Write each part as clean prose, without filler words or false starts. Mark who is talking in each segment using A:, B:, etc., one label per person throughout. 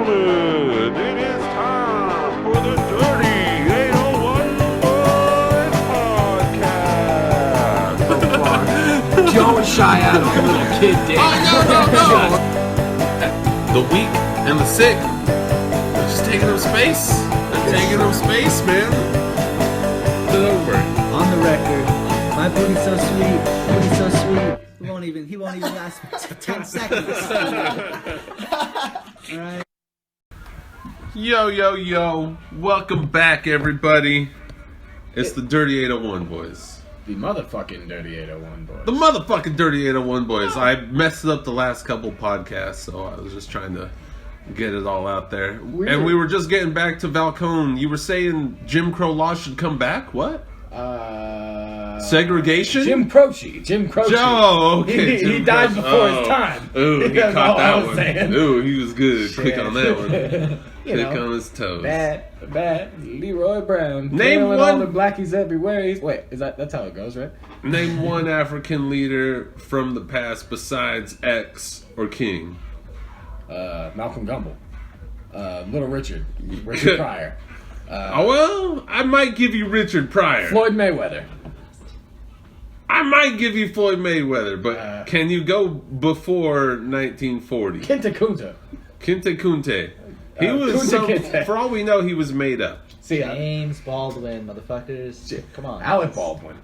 A: gentlemen, it is time for the Dirty 801 Boys Podcast.
B: Don't shy out of a little kid, Dave.
C: No. The weak and the sick. They're just taking up space. They're taking up space, man. Get over it.
B: On the record, my booty's so sweet. Booty's so sweet. He won't even last 10 seconds. Alright.
C: Yo. Welcome back, everybody. It's the Dirty 801 Boys.
D: The motherfucking Dirty 801 Boys.
C: The motherfucking Dirty 801 Boys. I messed up the last couple podcasts, so I was just trying to get it all out there.
D: Weird.
C: And we were just getting back to Valcone. You were saying Jim Crow law should come back? What? Segregation?
D: Jim Croce.
C: Oh, okay.
D: He died before his time.
C: Ooh, he
D: That's
C: caught
D: all I
C: that
D: was
C: one.
D: saying.
C: Ooh, he was good.
D: Shit.
C: Quick on that one.
D: You
C: Quick
D: know,
C: on his toes.
D: Bad. Leroy Brown.
C: Name
D: Killing
C: one-
D: all the blackies everywhere. Wait, that's how it goes, right?
C: Name one African leader from the past besides X or King.
D: Malcolm Gumble. Little Richard Pryor.
C: Well, I might give you Richard Pryor.
D: Floyd Mayweather.
C: I might give you Floyd Mayweather, but can you go before 1940?
D: Kinte Kunta.
C: Kinte Kunte. He was
D: Kunta Kinte.
C: for all we know, he was made up.
D: See,
B: James Baldwin, motherfuckers. Come on.
D: Alec Baldwin.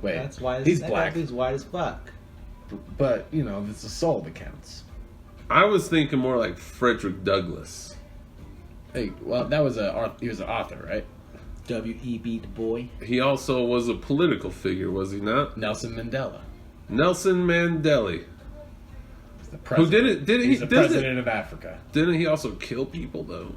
D: Wait,
B: That's why
D: he's black.
B: He's white as fuck.
D: But, you know, it's the soul that counts.
C: I was thinking more like Frederick Douglass.
D: Hey, well, he was an author, right?
B: W.E.B. Du Bois.
C: He also was a political figure, was he not?
D: Nelson Mandela.
C: Nelson Mandela.
D: The president. He's the president of Africa.
C: Didn't he also kill people though?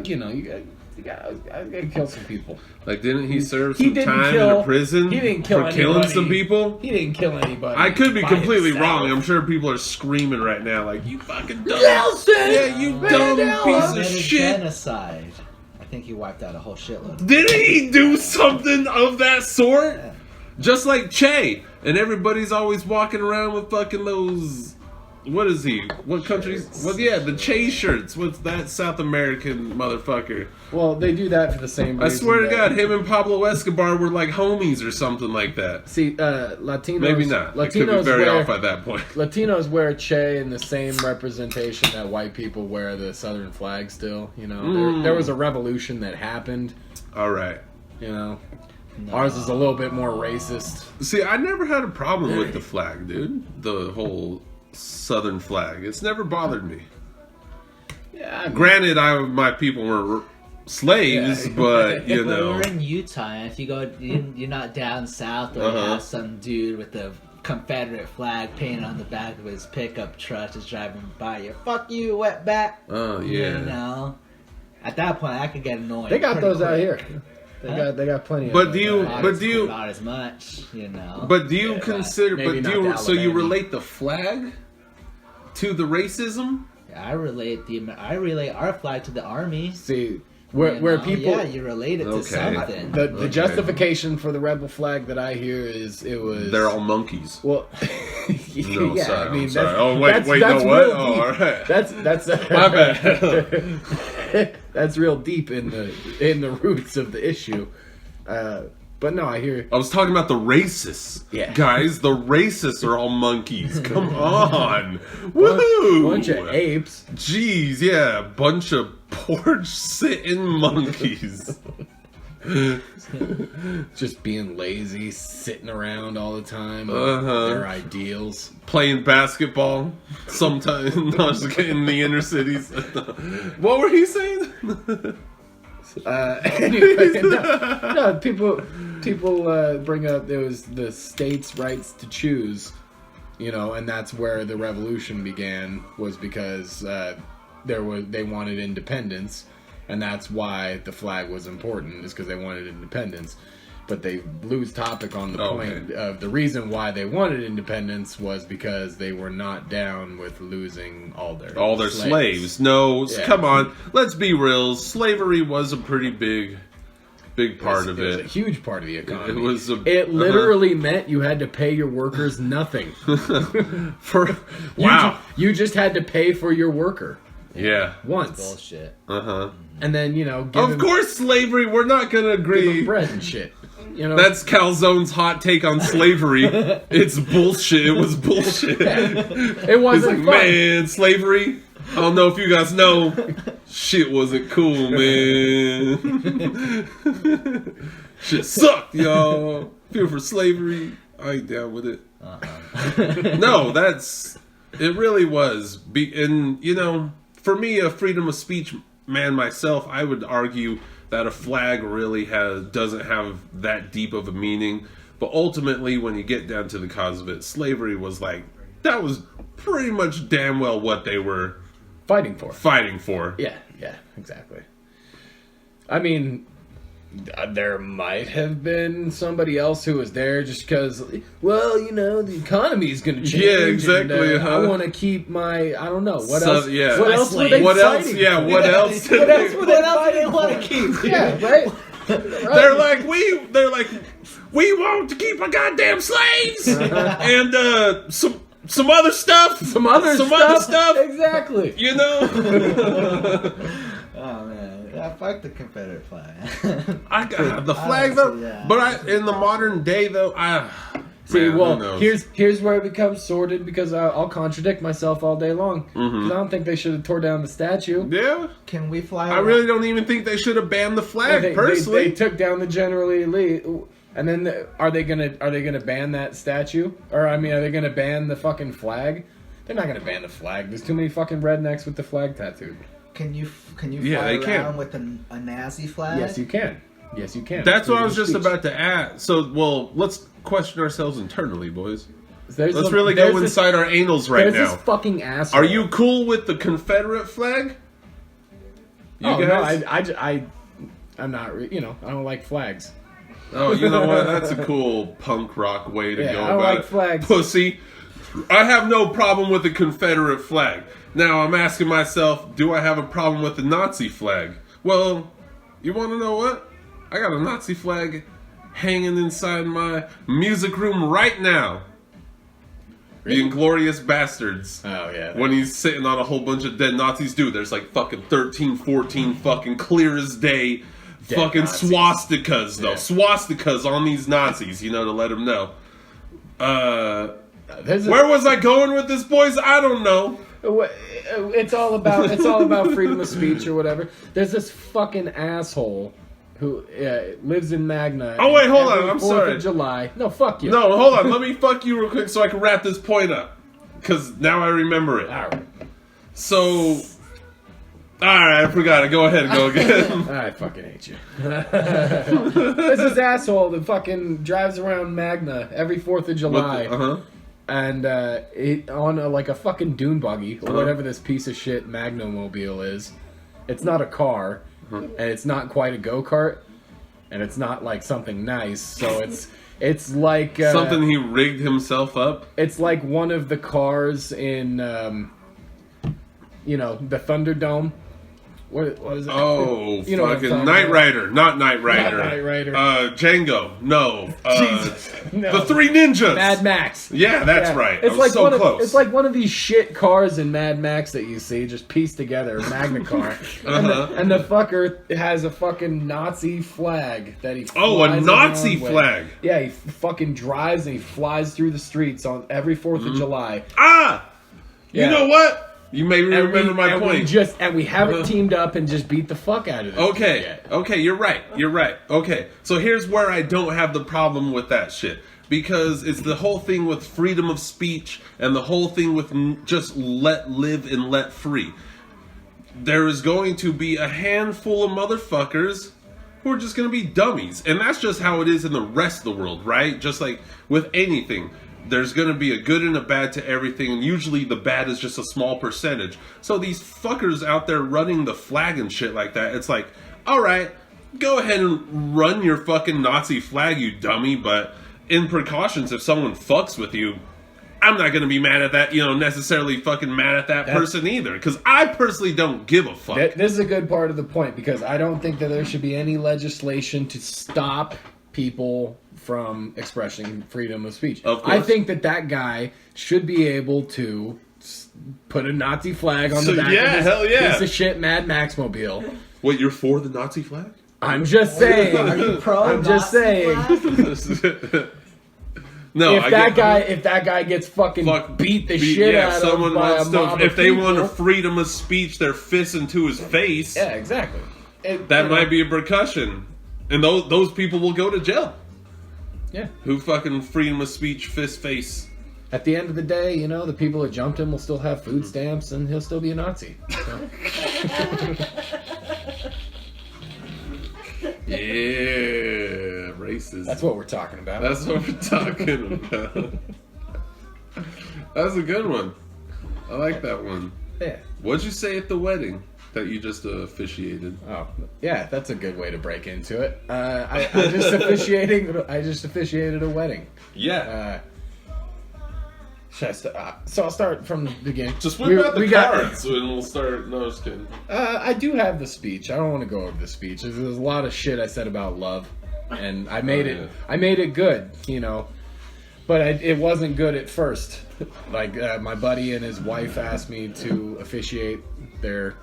D: You gotta kill some people.
C: Like, didn't he serve
D: He
C: some
D: didn't
C: time
D: kill-
C: in a prison
D: he didn't kill
C: for killing
D: anybody.
C: some people?
D: He didn't kill anybody.
C: I could be
D: by
C: completely
D: himself.
C: wrong. I'm sure people are screaming right now, like, "You fucking dumb,
D: Nelson!
C: yeah, you dumb
D: Mandela!
C: piece of
B: Committed
C: shit."
B: genocide. I think he wiped out a whole shitload.
C: Didn't he do something of that sort?
B: Yeah.
C: Just like Che, and everybody's always walking around with fucking those. What is he? What countries? Well, yeah, the Che shirts. What's that South American motherfucker?
D: Well, they do that for the same reason.
C: I swear to
D: that-
C: God, him and Pablo Escobar were like homies or something like that.
D: See, Latinos.
C: Maybe not. I could be
D: Latinos
C: very
D: wear,
C: off at that point.
D: Latinos wear Che in the same representation that white people wear the Southern flag still. You know, there was a revolution that happened.
C: All right.
D: You know,
B: No.
D: ours is a little bit more racist.
C: See, I never had a problem with the flag, dude. The whole Southern flag. It's never bothered me.
D: Yeah, I mean,
C: Granted, my people were slaves,
D: Yeah.
C: but you
B: But
C: know.
B: we're in Utah, and if you go, you're not down south where you have some dude with a Confederate flag painted on the back of his pickup truck just driving by you. Fuck you, wetback.
C: Oh yeah.
B: You know, at that point, I could get annoyed.
D: they got
B: pretty
D: those out
B: quick.
D: here. They got plenty.
C: But
D: of
C: do you-
D: those.
C: but do you-
B: not as much, you know.
C: But do you
D: Yeah,
C: consider?
D: maybe
C: But do
D: not
C: you?
D: to
C: So you
D: Alabama.
C: relate the flag to the racism?
B: I relate our flag to the army.
D: See where
B: you
D: where
B: know?
D: people.
B: Yeah, you relate it to
C: Okay.
B: something.
D: The
C: Okay.
D: justification for the rebel flag that I hear is it was
C: They're all monkeys.
D: well.
C: No,
D: yeah,
C: sorry.
D: I mean
C: I'm sorry.
D: that's,
C: Oh wait,
D: that's,
C: wait,
D: that's
C: no, what?
D: real
C: Oh,
D: deep.
C: all right.
D: That's
C: My bad.
D: that's real deep in the roots of the issue. But no, I hear.
C: I was talking about the racists.
D: Yeah.
C: Guys, the racists are all monkeys. Come on. Woohoo!
D: Bunch of apes.
C: Jeez, yeah, bunch of porch sitting monkeys.
D: Just being lazy, sitting around all the time.
C: Uh-huh.
D: Their ideals.
C: Playing basketball sometimes. Not just getting in the inner cities. What were you saying?
D: Anyway, no, people bring up there was the states' rights to choose, you know, and that's where the revolution began, was because they wanted independence, and that's why the flag was important, is because they wanted independence. But they lose topic on the point of the reason why they wanted independence was because they were not down with losing all their
C: slaves. No,
D: Yeah.
C: come on. Let's be real. Slavery was a pretty big part of
D: It was a
C: it.
D: huge part of the economy.
C: It was
D: It literally meant you had to pay your workers nothing.
C: for wow.
D: You just had to pay for your worker.
C: Yeah.
D: Once.
B: Bullshit.
D: And then, give
C: Of
D: him,
C: course, slavery. We're not gonna
D: give him
C: agree.
D: bread and shit.
C: That's Calzone's hot take on slavery. It's bullshit. It was bullshit.
D: It
C: He's
D: wasn't
C: like,
D: fun.
C: man, slavery. I don't know if you guys know, shit wasn't cool, man. Shit sucked, y'all. Feel for slavery. I ain't down with it. No, it really was. And, for me, a freedom of speech man myself, I would argue that a flag really doesn't have that deep of a meaning. But ultimately, when you get down to the cause of it, slavery was that was pretty much damn well what they were
D: Fighting for.
C: Yeah,
D: exactly. I mean, there might have been somebody else who was there just because, the economy is going to change.
C: Yeah, exactly.
D: And, I want to keep my, I don't know. What else?
C: Yeah.
D: What else were they
C: What else?
D: fighting
C: Yeah,
D: for?
C: what else?
D: What else were they
B: What
D: fighting
B: else do they want
D: for?
B: to keep?
D: Yeah, right?
C: They're like, we want to keep our goddamn slaves and some other stuff.
D: Some other stuff. Exactly.
B: Oh man, yeah, fuck the Confederate flag.
C: I got the flag though,
B: yeah.
C: but in the modern day though,
D: See,
C: man, who
D: well,
C: knows?
D: here's where it becomes sordid because I'll contradict myself all day long.
C: Mm-hmm.
D: 'Cause I don't think they should have tore down the statue.
C: Yeah,
B: Can we fly?
C: I really don't even think they should have banned the flag. Personally,
D: they took down the generally elite, and then are they gonna ban that statue? Or are they gonna ban the fucking flag? They're not gonna ban the flag. There's too many fucking rednecks with the flag tattooed.
B: Can you
C: Yeah,
B: fly
C: they
B: around
C: can.
B: with a Nazi flag?
D: Yes, you can. Yes, you can.
C: that's what I was
D: Freedom
C: just
D: of speech.
C: about to add. So, let's question ourselves internally, boys.
D: Let's
C: Really go inside our anals right
D: There's
C: now.
D: this fucking asshole.
C: Are you cool with the Confederate flag? You guys?
D: No, I'm not. I don't like flags.
C: Oh, you know what? That's a cool punk rock way to
D: Yeah,
C: go
D: I don't
C: about
D: like
C: it.
D: flags.
C: Pussy. I have no problem with the Confederate flag. Now, I'm asking myself, do I have a problem with the Nazi flag? Well, you want to know what? I got a Nazi flag hanging inside my music room right now. The Inglorious Bastards.
D: Oh yeah.
C: When he's sitting on a whole bunch of dead Nazis. Dude, there's like fucking 13, 14 fucking clear as day
D: Dead
C: fucking
D: Nazis.
C: swastikas, though.
D: Yeah.
C: Swastikas on these Nazis, to let them know.
D: There's
C: Where was I going with this, boys? I don't know.
D: It's all about freedom of speech or whatever. There's this fucking asshole who lives in Magna.
C: Oh, wait, hold
D: every
C: on, I'm
D: 4th
C: sorry.
D: of July. No, fuck you.
C: No, hold on. Let me fuck you real quick so I can wrap this point up. Because now I remember it.
D: All right.
C: So... Alright, I forgot it. Go ahead and go again.
D: I fucking hate you. There's this asshole that fucking drives around Magna every 4th of July. And on a fucking dune buggy or whatever this piece of shit Magnomobile is. It's not a car, and it's not quite a go-kart, and it's not like something nice. So it's like
C: Something he rigged himself up.
D: It's like one of the cars in the Thunderdome. What was it?
C: Oh,
D: what I'm
C: fucking
D: talking
C: Knight
D: about.
C: Rider. Not Knight Rider.
D: Not Knight Rider.
C: Django. No.
D: Jesus. No.
C: The Three Ninjas.
D: Mad Max.
C: Yeah, that's right.
D: It's
C: I was
D: like
C: so close.
D: It's like one of these shit cars in Mad Max that you see just pieced together, a Magna car, and the fucker has a fucking Nazi flag that he.
C: Oh, a
D: flies
C: Nazi
D: around with.
C: flag.
D: Yeah, he fucking drives and he flies through the streets on every 4th of July.
C: Ah!
D: Yeah.
C: You know what? You may
D: And
C: remember my
D: and
C: point.
D: We haven't teamed up and just beat the fuck out of this.
C: Okay,
D: yet.
C: okay, you're right. Okay, so here's where I don't have the problem with that shit. Because it's the whole thing with freedom of speech and the whole thing with just let live and let free. There is going to be a handful of motherfuckers who are just going to be dummies. And that's just how it is in the rest of the world, right? Just like with anything. There's going to be a good and a bad to everything, and usually the bad is just a small percentage. So these fuckers out there running the flag and shit like that, it's like, alright, go ahead and run your fucking Nazi flag, you dummy, but in precautions, if someone fucks with you, I'm not going to be mad at that, necessarily fucking mad at that person either, because I personally don't give a fuck.
D: This is a good part of the point, because I don't think that there should be any legislation to stop people from expressing freedom of speech.
C: Of course.
D: I think that guy should be able to put a Nazi flag on
C: So,
D: the back
C: yeah,
D: of this
C: hell yeah.
D: piece of shit Mad Max mobile.
C: Wait, you're for the Nazi flag?
D: I'm just saying.
B: Are you pro?
D: I'm just saying.
C: No,
D: If that guy gets fucking beat the shit out of
C: someone
D: by
C: wants
D: a mob
C: to,
D: of
C: if they want a
D: people-
C: freedom of speech, their fists into his face.
D: Yeah, exactly.
C: That might be a percussion, and those people will go to jail.
D: Yeah.
C: Who fucking freedom of speech fist face?
D: At the end of the day, you know, the people that jumped him will still have food stamps, and he'll still be a Nazi. So.
C: Yeah, racist.
D: That's what we're talking about.
C: That's what we're talking about. That's a good one. I like that one.
D: Yeah.
C: What'd you say at the wedding that you just officiated?
D: Oh, yeah, that's a good way to break into it. I just officiated a wedding.
C: Yeah.
D: So I'll start from the beginning.
C: Just whip out the cards and we'll start. No, just kidding.
D: I do have the speech. I don't want to go over the speech. There's a lot of shit I said about love, and I made it. I made it good, you know, but it wasn't good at first. Like my buddy and his wife asked me to officiate their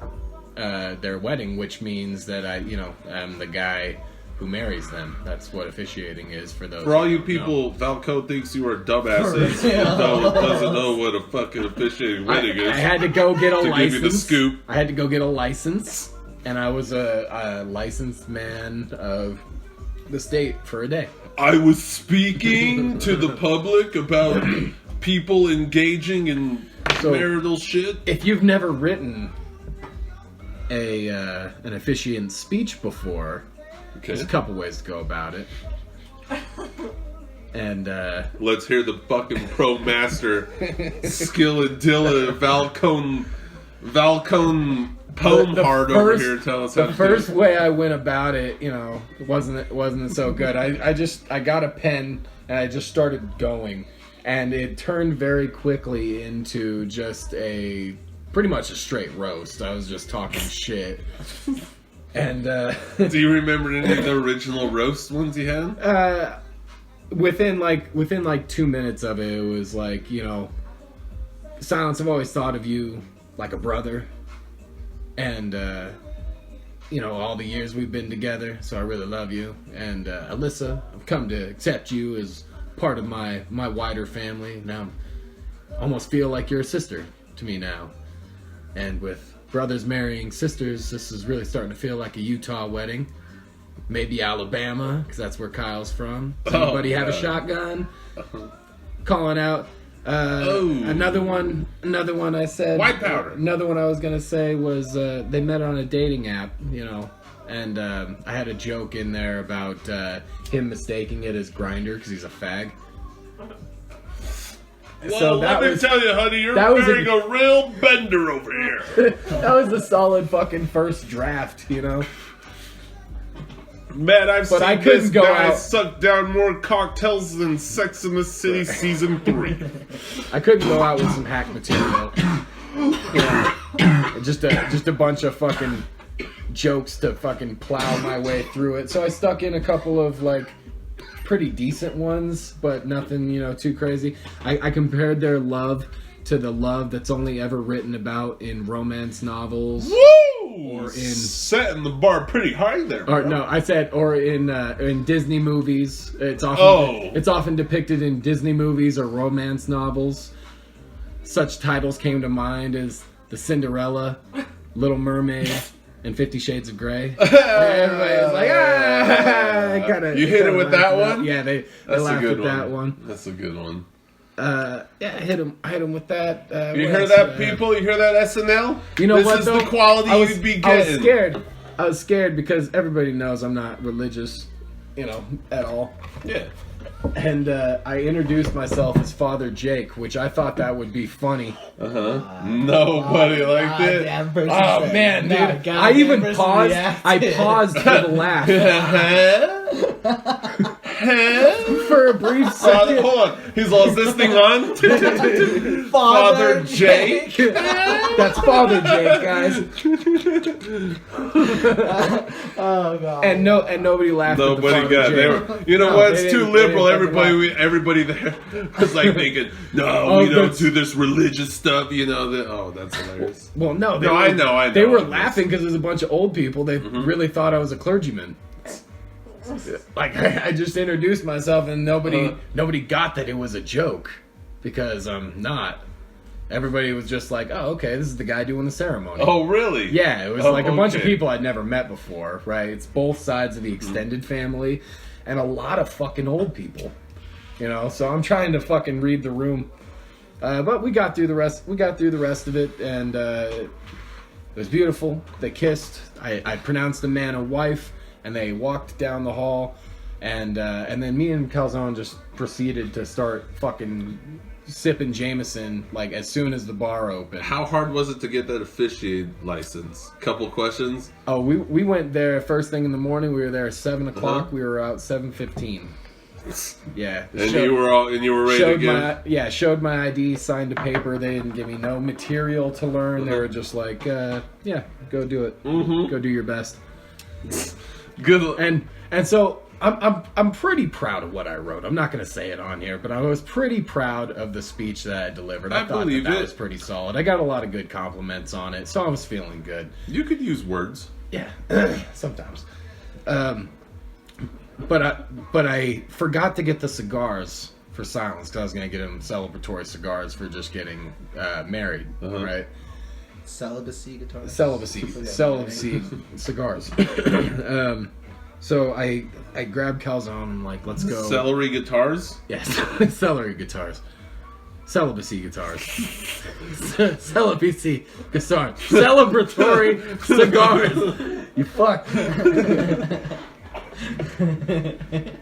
D: wedding, which means that I'm the guy who marries them. That's what officiating is for those.
C: For all you people, Valcone thinks you are dumbasses. Doesn't know what a fucking officiating wedding is.
D: I had to go get a license.
C: Give you the scoop.
D: I had to go get a license, and I was a licensed man of the state for a day.
C: I was speaking to the public about people engaging in marital shit.
D: If you've never written an officiant speech before, there's a couple ways to go about it. And
C: let's hear the fucking pro master Skilladilla Valcone poem hard over here. Tell us how
D: the first way I went about it. You know, it wasn't so good. I got a pen and I just started going, and it turned very quickly into just pretty much a straight roast. I was just talking shit. And
C: do you remember any of the original roast ones you had?
D: Within 2 minutes of it, it was like, you know, Silence, I've always thought of you like a brother, and you know, all the years we've been together, so I really love you. And Alyssa, I've come to accept you as part of my wider family. Now I almost feel like you're a sister to me now. And with brothers marrying sisters, this is really starting to feel like a Utah wedding. Maybe Alabama, because that's where Kyle's from. Does anybody have a shotgun? Calling out. Another one I said.
C: White powder.
D: Another one I was going to say was they met on a dating app, you know. And I had a joke in there about him mistaking it as Grindr because he's a fag.
C: Well,
D: So
C: let me tell you, honey, you're
D: that was
C: wearing a real bender over here.
D: That was a solid fucking first draft, you know.
C: Man, I've
D: But
C: seen
D: I couldn't
C: this
D: go
C: guy
D: out-
C: suck down more cocktails than Sex in the City Season 3.
D: I couldn't go out with some hack material. Yeah. Just a bunch of fucking jokes to fucking plow my way through it. So I stuck in a couple of like pretty decent ones, but nothing, you know, too crazy. I compared their love to the love that's only ever written about in romance novels.
C: Woo!
D: Or in
C: setting the bar pretty high there.
D: Or
C: bro.
D: no, I said or in Disney movies. It's often depicted in Disney movies or romance novels. Such titles came to mind as The Cinderella, Little Mermaid, and 50 Shades of Grey. Everybody's like,
C: You hit it with that one?
D: Yeah, they laughed at that one.
C: That's a good one.
D: Yeah, I hit him with that.
C: You hear that, people? You hear that, SNL?
D: You know
C: this
D: what?
C: This
D: though?
C: is the quality you'd be getting.
D: I was scared because everybody knows I'm not religious, you know, at all.
C: Yeah.
D: And I introduced myself as Father Jake, which I thought that would be funny.
C: Nobody liked it.
D: Oh man, dude! I even paused. I paused for the laugh. For a brief second.
C: Hold on. He's all, is this thing on? Father Jake.
D: That's Father Jake, guys.
B: Oh god.
D: And nobody laughed.
C: Nobody
D: at the
C: got
D: Father
C: there.
D: Jake.
C: You know
D: No,
C: what?
D: they
C: It's too
D: didn't- they
C: liberal.
D: didn't fucking
C: Everybody there was like thinking, no, we don't do this religious stuff. You know, that's hilarious.
D: Well, no,
C: I know.
D: They were laughing because there's a bunch of old people. They really thought I was a clergyman. Like I just introduced myself, and nobody got that it was a joke because I'm not. Everybody was just like, "Oh, okay, this is the guy doing the ceremony."
C: Oh, really?
D: Yeah, it was like a bunch of
C: okay.
D: people I'd never met before. Right? It's both sides of the extended family, and a lot of fucking old people. You know, so I'm trying to fucking read the room. But we got through the rest. We got through the rest of it, and it was beautiful. They kissed. I pronounced the man a wife, and they walked down the hall, and then me and Calzone just proceeded to start fucking sipping Jameson like as soon as the bar opened.
C: How hard was it to get that officiate license? Couple questions.
D: Oh, we went there first thing in the morning. We were there at 7 o'clock. We were out 7:15. Yeah,
C: And you were ready to give.
D: Showed my ID, signed a paper. They didn't give me no material to learn. They were just like, yeah, go do it. Go do your best.
C: Good.
D: And so I'm pretty proud of what I wrote. I'm not going to say it on here, but I was pretty proud of the speech that I delivered. I thought
C: believe
D: that
C: it.
D: was pretty solid. I got a lot of good compliments on it, so I was feeling good.
C: You could use words.
D: Yeah, sometimes. But I forgot to get the cigars for Silence because I was going to get him celebratory cigars for just getting married, right?
B: Celibacy guitars.
D: Celibacy cigars. So I grabbed Calzone and I'm like, let's go.
C: Celery guitars.
D: Yes, celery guitars. Celibacy guitars. Celibacy guitars. Celebratory cigars. You fuck.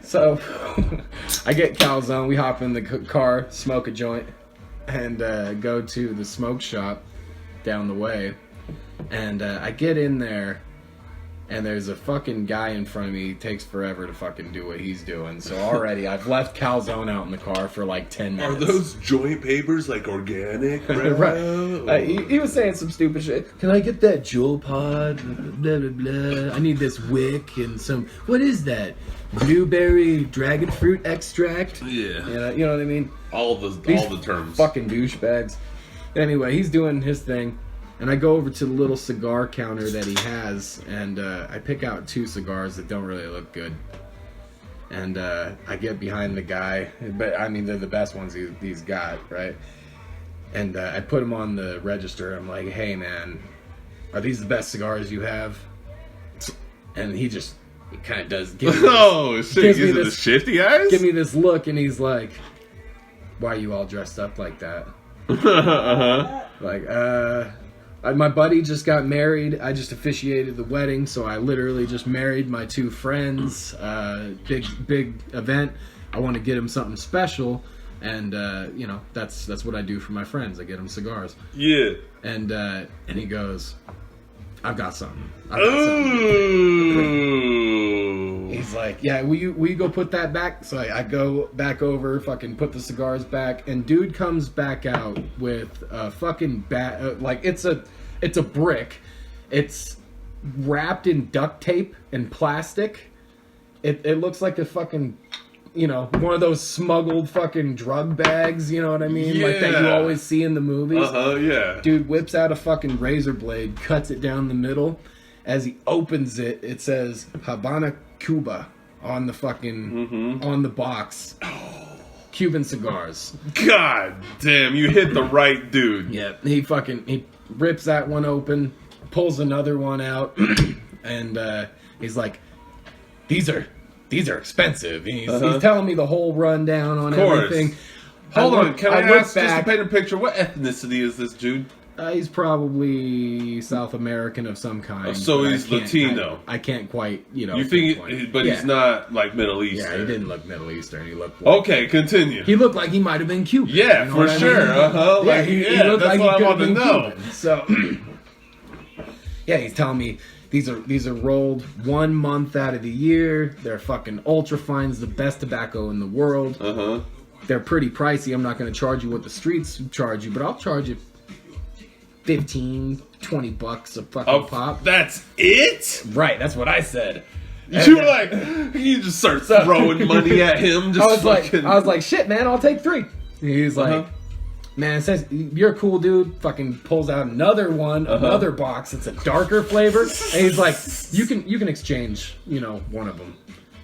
D: So I get Calzone, we hop in the car, smoke a joint, and go to the smoke shop down the way. And I get in there, and there's a fucking guy in front of me. He takes forever to fucking do what he's doing. So already I've left Calzone out in the car for like 10 minutes.
C: Are those joint papers like organic, bro?
D: Right. He was saying some stupid shit. Can I get that jewel pod? Blah, blah, blah. I need this wick and some... What is that? Blueberry dragon fruit extract?
C: Yeah.
D: You know what I mean?
C: All the terms.
D: Fucking douchebags. Anyway, he's doing his thing. And I go over to the little cigar counter that he has. And I pick out 2 cigars that don't really look good. And I get behind the guy. But, I mean, they're the best ones he's got, right? And I put him on the register. I'm like, hey, man, are these the best cigars you have? And he kind of does.
C: Oh, shit. Gives me the shifty eyes?
D: Give me this look, and he's like, why are you all dressed up like that? Like, my buddy just got married. I just officiated the wedding, so I literally just married my 2 friends. Big event. I want to get him something special. And that's what I do for my friends. I get them cigars.
C: Yeah.
D: And he goes, I've got something.
C: Ooh.
D: He's like, yeah, will you go put that back? So I go back over, fucking put the cigars back, and dude comes back out with a fucking like it's a brick. It's wrapped in duct tape and plastic. It looks like a fucking, one of those smuggled fucking drug bags, you know what I mean?
C: Yeah.
D: Like that you always see in the movies.
C: Yeah.
D: Dude whips out a fucking razor blade, cuts it down the middle. As he opens it, it says Habana, Cuba on the fucking, on the box. Cuban cigars.
C: God damn, you hit the right dude.
D: Yeah, he rips that one open, pulls another one out, and he's like, These are expensive. And he's telling me the whole rundown on everything.
C: Hold on, can I ask,
D: back,
C: just to paint a picture, what ethnicity is this dude?
D: He's probably South American of some kind.
C: So he's Latino.
D: I can't quite,
C: You think, he's not like Middle Eastern.
D: Yeah, he didn't look Middle Eastern. He looked
C: okay, continue.
D: He looked like he might have been Cuban.
C: Yeah, for sure.
D: He looked
C: that's
D: like
C: what
D: he
C: I
D: could have
C: want to
D: been
C: know.
D: Cuban. So, yeah, he's telling me, These are rolled 1 month out of the year. They're fucking ultra fines, the best tobacco in the world. They're pretty pricey. I'm not going to charge you what the streets charge you, but I'll charge you $15, $20 a fucking pop.
C: That's it?
D: Right, that's what I said.
C: You were like, you just start throwing money at him. Just
D: I was like, shit, man, I'll take 3. And he's like, man, it says you're a cool dude. Fucking pulls out another one, another box. It's a darker flavor, and he's like, you can exchange, one of them.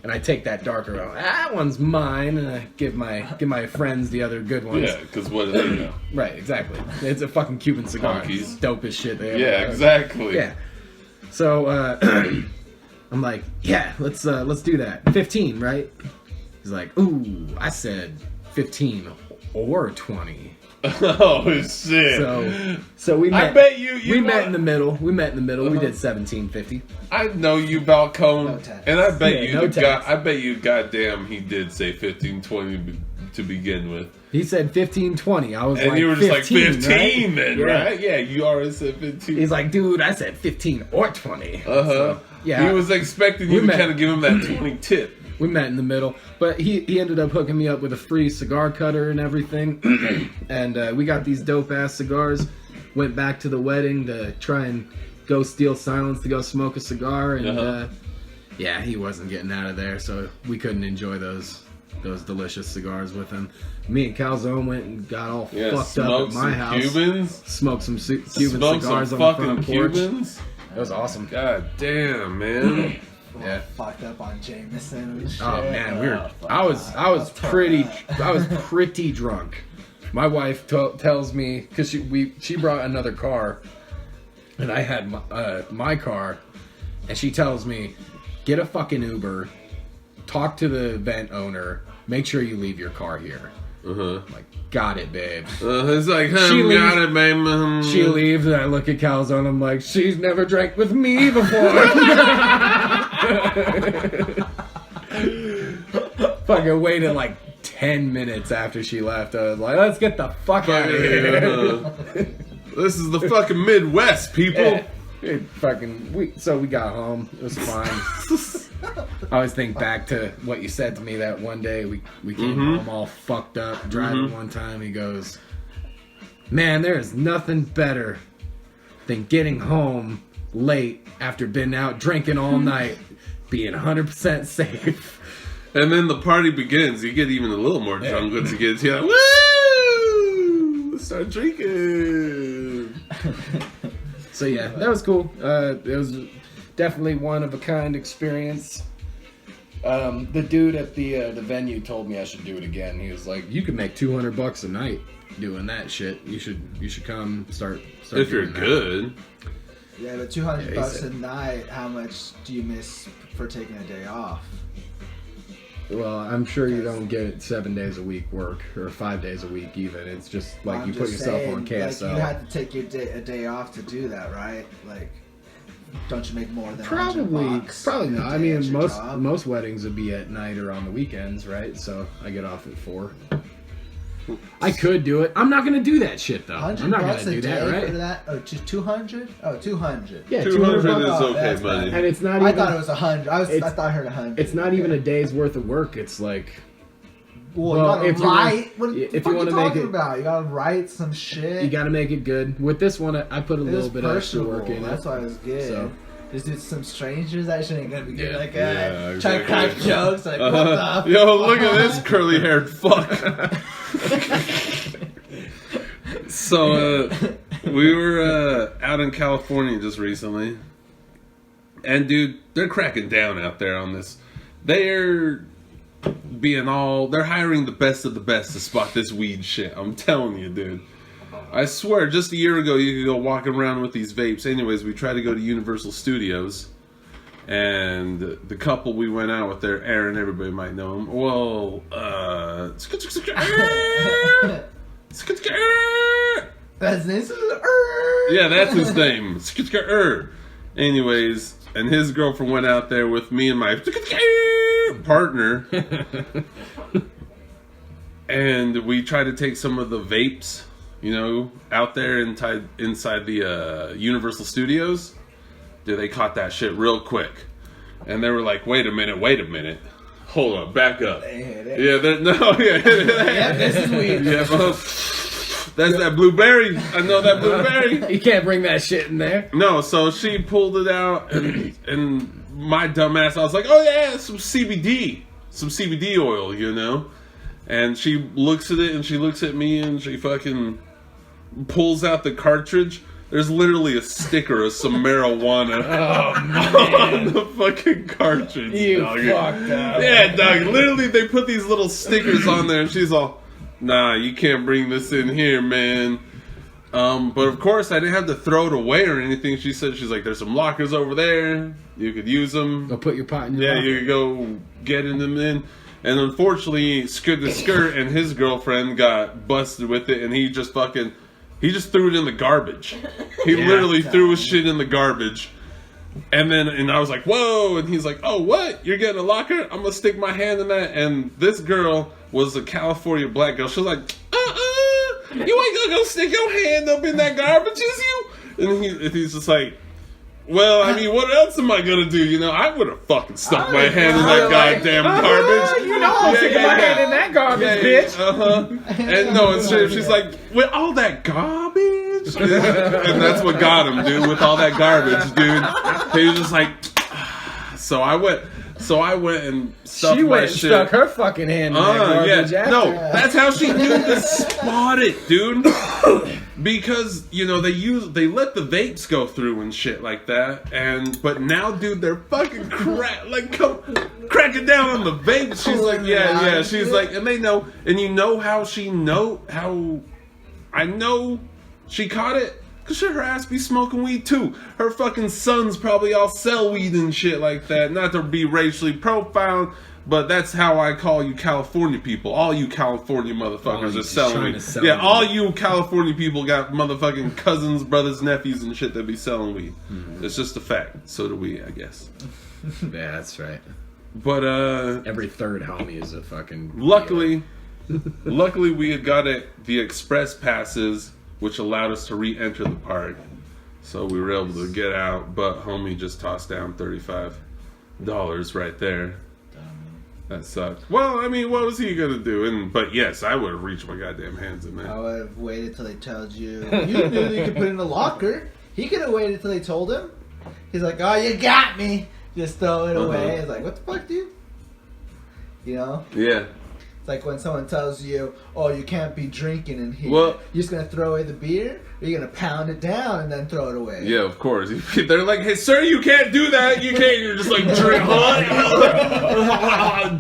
D: And I take that darker one. That one's mine, and I give my friends the other good ones.
C: Yeah, because what do they know?
D: Right, exactly. It's a fucking Cuban cigar.
C: Monkeys.
D: It's dope as shit.
C: Yeah, exactly.
D: Yeah. So I'm like, yeah, let's do that. 15, right? He's like, ooh, I said 15 or 20.
C: Oh shit!
D: So we met.
C: I bet you
D: met in the middle. We met in the middle. We did 17.50.
C: I know you, Valcone, and I bet
D: Yeah,
C: I bet you, goddamn, he did say 15-20 to begin with.
D: He said 15-20. I was
C: and
D: like,
C: you were just
D: 15,
C: like 15
D: right?
C: then,
D: Yeah.
C: right? Yeah, you already said 15.
D: He's like, dude, I said 15 or 20.
C: So,
D: yeah,
C: he was expecting you to
D: met.
C: kind of give him that 20 tip.
D: We met in the middle, but he ended up hooking me up with a free cigar cutter and everything, and we got these dope ass cigars. Went back to the wedding to try and go steal silence to go smoke a cigar, and yeah, he wasn't getting out of there, so we couldn't enjoy those delicious cigars with him. Me and Calzone went and got all fucked up at my house.
C: Cubans?
D: Smoked some Cuban
C: Smoked
D: cigars
C: some
D: on the
C: fucking
D: front porch.
C: Cubans?
D: That was awesome.
C: God damn, man.
B: Yeah, fucked up on Jameson and shit.
D: Oh man, I was pretty drunk. My wife tells me, because she brought another car, and I had my car, and she tells me, get a fucking Uber, talk to the event owner, make sure you leave your car here. I'm like, got it, babe.
C: It's like,
D: She
C: got it, babe.
D: She leaves, and I look at Calzone, I'm like, she's never drank with me before. Fucking waited like 10 minutes after she left. I was like, let's get the fuck out of here.
C: This is the fucking Midwest, people.
D: Yeah. So we got home. It was fine. I always think back to what you said to me that one day. We came home all fucked up, driving one time. He goes, man, there is nothing better than getting home late after being out drinking all night, being 100% safe.
C: And then the party begins. You get even a little more drunk once you get to woo! Let's start drinking.
D: So yeah, that was cool. It was definitely one of a kind experience. The dude at the venue told me I should do it again. He was like, "You could make $200 a night doing that shit. You should come start
C: if you're
D: doing that."
C: good.
B: Yeah, but $200 a night. How much do you miss for taking a day off?
D: Well, I'm sure you don't get 7 days a week work or 5 days a week even. It's just like you put yourself on KSL.
B: Like, you had to take a day off to do that, right? Like, don't you make more than
D: Probably not. I mean,
B: most
D: most weddings would be at night or on the weekends, right? So I get off at 4. I could do it. I'm not gonna do that shit though. I'm not gonna do that, right?
B: For that? Oh, 200? Oh, 200.
D: Yeah,
C: 200
D: $200.
C: is okay,
B: that's
C: buddy.
D: And it's not even.
B: I thought it was 100. I thought I heard 100.
D: It's not even a day's worth of work. It's like.
B: Well, you gotta write. What
D: if
B: the fuck
D: you
B: are
D: want
B: you
D: to make
B: talking
D: it,
B: about? You gotta write some shit.
D: you got to make it good. With this one, I put a little bit of extra work in.
B: That's why it was good.
D: So.
B: Just do some strangers. That shit ain't gonna be good.
D: Yeah.
B: Like,
C: Yeah,
B: try to crack jokes. Like, what the
C: Yo, look at this curly-haired fuck. So, we were out in California just recently. And, dude, they're cracking down out there on this. They're hiring the best of the best to spot this weed shit. I'm telling you, dude. I swear, just a year ago, you could go walking around with these vapes. Anyways, we tried to go to Universal Studios. And the couple we went out with there, Aaron, everybody might know him. Well,
B: That's this.
C: yeah, that's his name. Anyways, and his girlfriend went out there with me and my partner. And we tried to take some of the vapes, out there inside the Universal Studios. Dude, they caught that shit real quick. And they were like, wait a minute. Hold up, back up. Yeah,
B: this is weird.
C: Yeah, that's that blueberry. I know that blueberry.
D: You can't bring that shit in there.
C: No, so she pulled it out, and my dumbass, I was like, oh yeah, some CBD oil, you know? And she looks at it, and she looks at me, and she fucking pulls out the cartridge. There's literally a sticker of some marijuana on the fucking cartridge.
D: You
C: dog.
D: fucked up.
C: Yeah, dog. Literally, they put these little stickers on there, and she's all, nah, you can't bring this in here, man. But of course, I didn't have to throw it away or anything. She's like, there's some lockers over there. You could use them.
D: Go put your pot in your
C: Yeah,
D: locker.
C: you could go get in them in. And unfortunately, Skirt and his girlfriend got busted with it, and he just threw it in the garbage. He literally threw his shit in the garbage. And I was like, whoa. And he's like, oh, what? You're getting a locker? I'm going to stick my hand in that. And this girl was a California black girl. She was like, you ain't going to go stick your hand up in that garbage, is you? And he's just like, well, I mean, what else am I going to do? You know, I would have fucking stuck my hand in that goddamn garbage.
D: You know I'm sticking my hand in that garbage, bitch.
C: And no, it's true. She's like, with all that garbage? And that's what got him, dude, with all that garbage, dude. He was just like, so I went and stuffed
D: She
C: my
D: went and
C: shit.
D: stuck her fucking hand in that garbage after.
C: No, that's how she knew to spot it, dude. Because, you know, they let the vapes go through and shit like that. But now, dude, they're fucking cracking down on the vapes. She's like, yeah. She's like, and they know. And you know how I know she caught it? Because her ass be smoking weed too. Her fucking sons probably all sell weed and shit like that. Not to be racially profiled, but that's how I call you California people. All you California motherfuckers are selling weed. All you California people got motherfucking cousins, brothers, nephews and shit that be selling weed. Mm-hmm. It's just a fact. So do we, I guess.
D: Yeah, that's right.
C: But
D: every third homie is a fucking
C: luckily we had got the express passes, which allowed us to re-enter the park. So we were able to get out, but homie just tossed down $35 right there. That sucked. Well, I mean, what was he gonna do? But yes, I would have reached my goddamn hands in there.
B: I would have waited till they told you. You knew you could put it in the locker. He could have waited till they told him. He's like, oh, you got me. Just throw it away. It's like, what the fuck, dude? You know?
C: Yeah.
B: It's like when someone tells you, oh, you can't be drinking in here.
C: Well,
B: you're just going to throw away the beer? Or you're going to pound it down and then throw it away?
C: Yeah, of course. They're like, hey, sir, you can't do that. You can't. You're just like,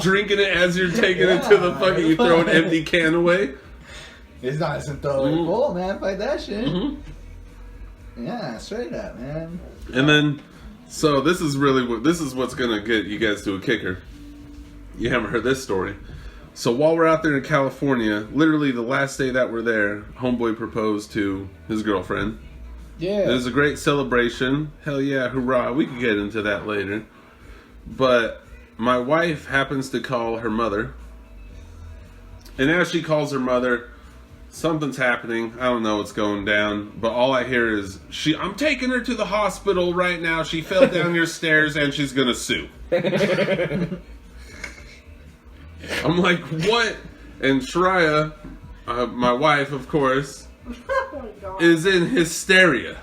C: drinking it as you're taking it to the fucking, you throw an empty can away.
B: It's not just throw it full, man. Fight that shit. Mm-hmm. Yeah, straight up, man.
C: And then, so this is what's going to get you guys to a kicker. You haven't heard this story. So while we're out there in California, literally the last day that we're there, homeboy proposed to his girlfriend.
D: Yeah.
C: It was a great celebration. Hell yeah, hurrah. We could get into that later. But my wife happens to call her mother. And as she calls her mother, something's happening. I don't know what's going down. But all I hear is, I'm taking her to the hospital right now. She fell down your stairs and she's going to sue. I'm like, what? And Shreya, my wife, of course, is in hysteria.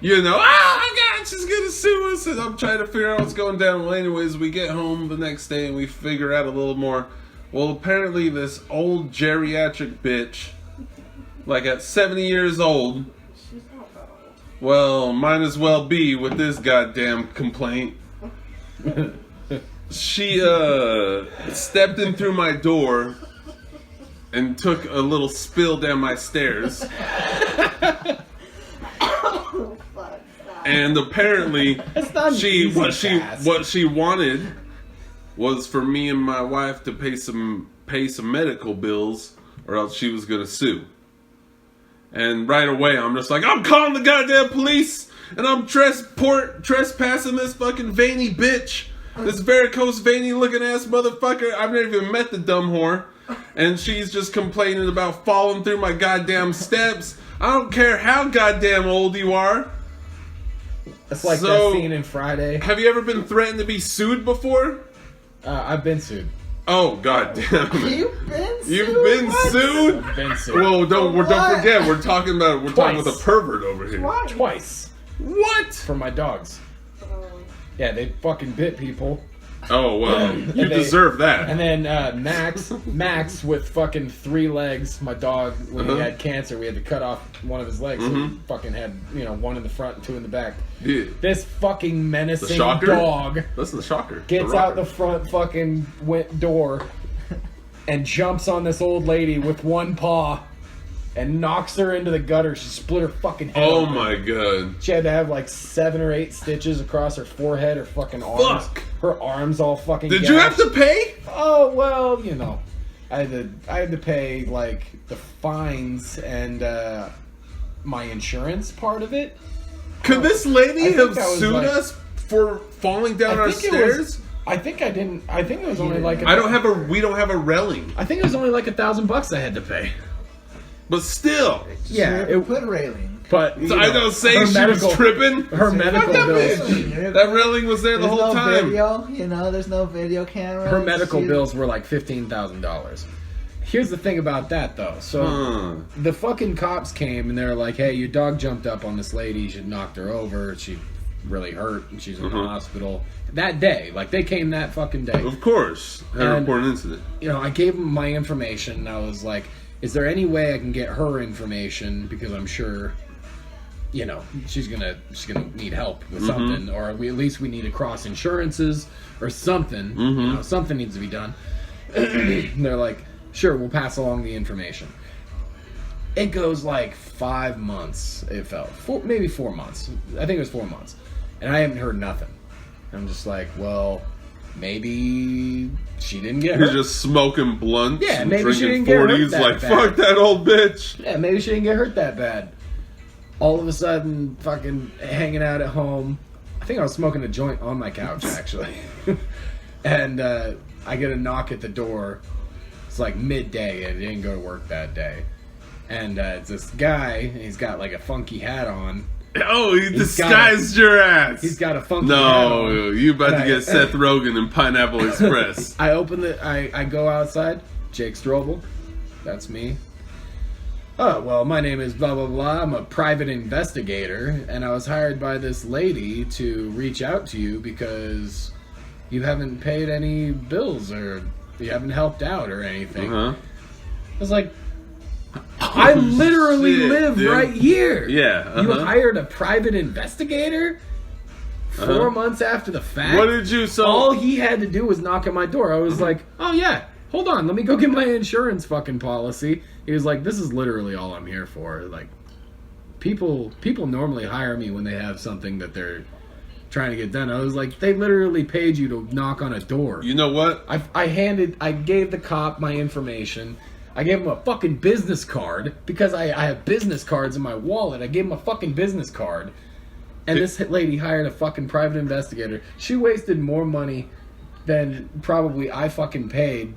C: You know, oh my God, she's gonna sue us. And I'm trying to figure out what's going down. Well, anyways, we get home the next day and we figure out a little more. Well, apparently this old geriatric bitch, like at 70 years old, well, might as well be with this goddamn complaint. She stepped in through my door and took a little spill down my stairs. And apparently what she wanted was for me and my wife to pay some medical bills, or else she was gonna sue. And right away I'm just like, I'm calling the goddamn police and I'm trespassing this fucking veiny bitch. This varicose, veiny looking ass motherfucker. I've never even met the dumb whore. And she's just complaining about falling through my goddamn steps. I don't care how goddamn old you are.
D: It's like
C: So-
D: that scene in Friday.
C: Have you ever been threatened to be sued before?
D: I've been sued.
C: Oh, god damn it.
B: You've been sued?
C: You've been
B: What?
C: sued?
D: I've been sued.
C: Well, don't
B: What?
C: forget, we're talking with
D: Twice.
C: a pervert over here.
B: Why?
D: Twice.
C: What?
D: For my dogs. Yeah, they fucking bit people.
C: Oh, well, you
D: they-
C: deserve that.
D: And then Max with fucking 3 legs. My dog, when he
C: Uh-huh.
D: had cancer, we had to cut off one of his legs. So he fucking had, 1 in the front and 2 in the back.
C: Yeah.
D: This fucking menacing
C: The shocker?
D: dog
C: That's the shocker.
D: gets
C: the
D: out
C: rocker.
D: the front fucking door and jumps on this old lady with 1 paw and knocks her into the gutter. She split her fucking head
C: Oh
D: open.
C: my god.
D: She had to have like 7 or 8 stitches across her forehead, her fucking arms.
C: Fuck.
D: Her arms all fucking
C: Did you have
D: gashed.
C: to pay?
D: Oh well, I had to pay like the fines and my insurance part of it.
C: Could this lady
D: I think
C: have
D: that was
C: sued
D: like-
C: us for falling down our
D: I think it
C: stairs?
D: was. I think I didn't. I think it was only like.
C: We don't have a railing.
D: I think it was only like $1,000 I had to pay.
C: But still.
D: Yeah,
B: It put railing.
D: but
C: So I don't say
D: her
C: she
D: medical-
C: was tripping.
D: Her medical
C: that
D: bills.
C: bitch. That railing was there the
B: There's
C: whole
B: no
C: time.
B: video, there's no video camera.
D: Her medical bills were like $15,000. Here's the thing about that though. So the fucking cops came and they're like, "Hey, your dog jumped up on this lady. You knocked her over. She really hurt. And she's in the hospital." That day, like they came that fucking day.
C: Of course. Had a
D: And-
C: report an incident.
D: I gave them my information. And I was like, "Is there any way I can get her information? Because I'm sure, she's gonna need help with something, or at least we need to cross insurances or something. Something needs to be done." And they're like, "Sure, we'll pass along the information." It goes like 5 months. It felt maybe 4 months. I think it was 4 months, and I haven't heard nothing. I'm just like, well, maybe she didn't get
C: You're
D: hurt.
C: just smoking blunts
D: Yeah,
C: and
D: maybe she
C: drinking
D: didn't get hurt
C: 40s
D: that
C: like,
D: bad.
C: fuck that old bitch.
D: Yeah, maybe she didn't get hurt that bad. All of a sudden, fucking hanging out at home. I think I was smoking a joint on my couch, actually. And I get a knock at the door. It's like midday, and I didn't go to work that day. And it's this guy, and he's got like a funky hat on.
C: Oh, he
D: got
C: disguised your ass.
D: He's got a funky hat on.
C: No, you about to
D: And
C: get Seth Rogen and Pineapple Express.
D: I open I go outside. Jake Strobel. That's me. Oh, well, my name is blah, blah, blah. I'm a private investigator, and I was hired by this lady to reach out to you because you haven't paid any bills or you haven't helped out or anything.
C: Uh-huh.
D: I was like, I literally
C: shit,
D: live
C: dude.
D: right here.
C: Yeah,
D: You
C: uh-huh.
D: hired a private investigator 4
C: Uh-huh.
D: months after the fact?
C: What did you so?
D: All he had to do was knock at my door. I was like, oh yeah, hold on, let me go get my insurance fucking policy. He was like, this is literally all I'm here for. Like, people normally hire me when they have something that they're trying to get done. I was like, they literally paid you to knock on a door.
C: You know what?
D: I gave the cop my information. I gave him a fucking business card because I have business cards in my wallet. I gave him a fucking business card. And this lady hired a fucking private investigator. She wasted more money than probably I fucking paid.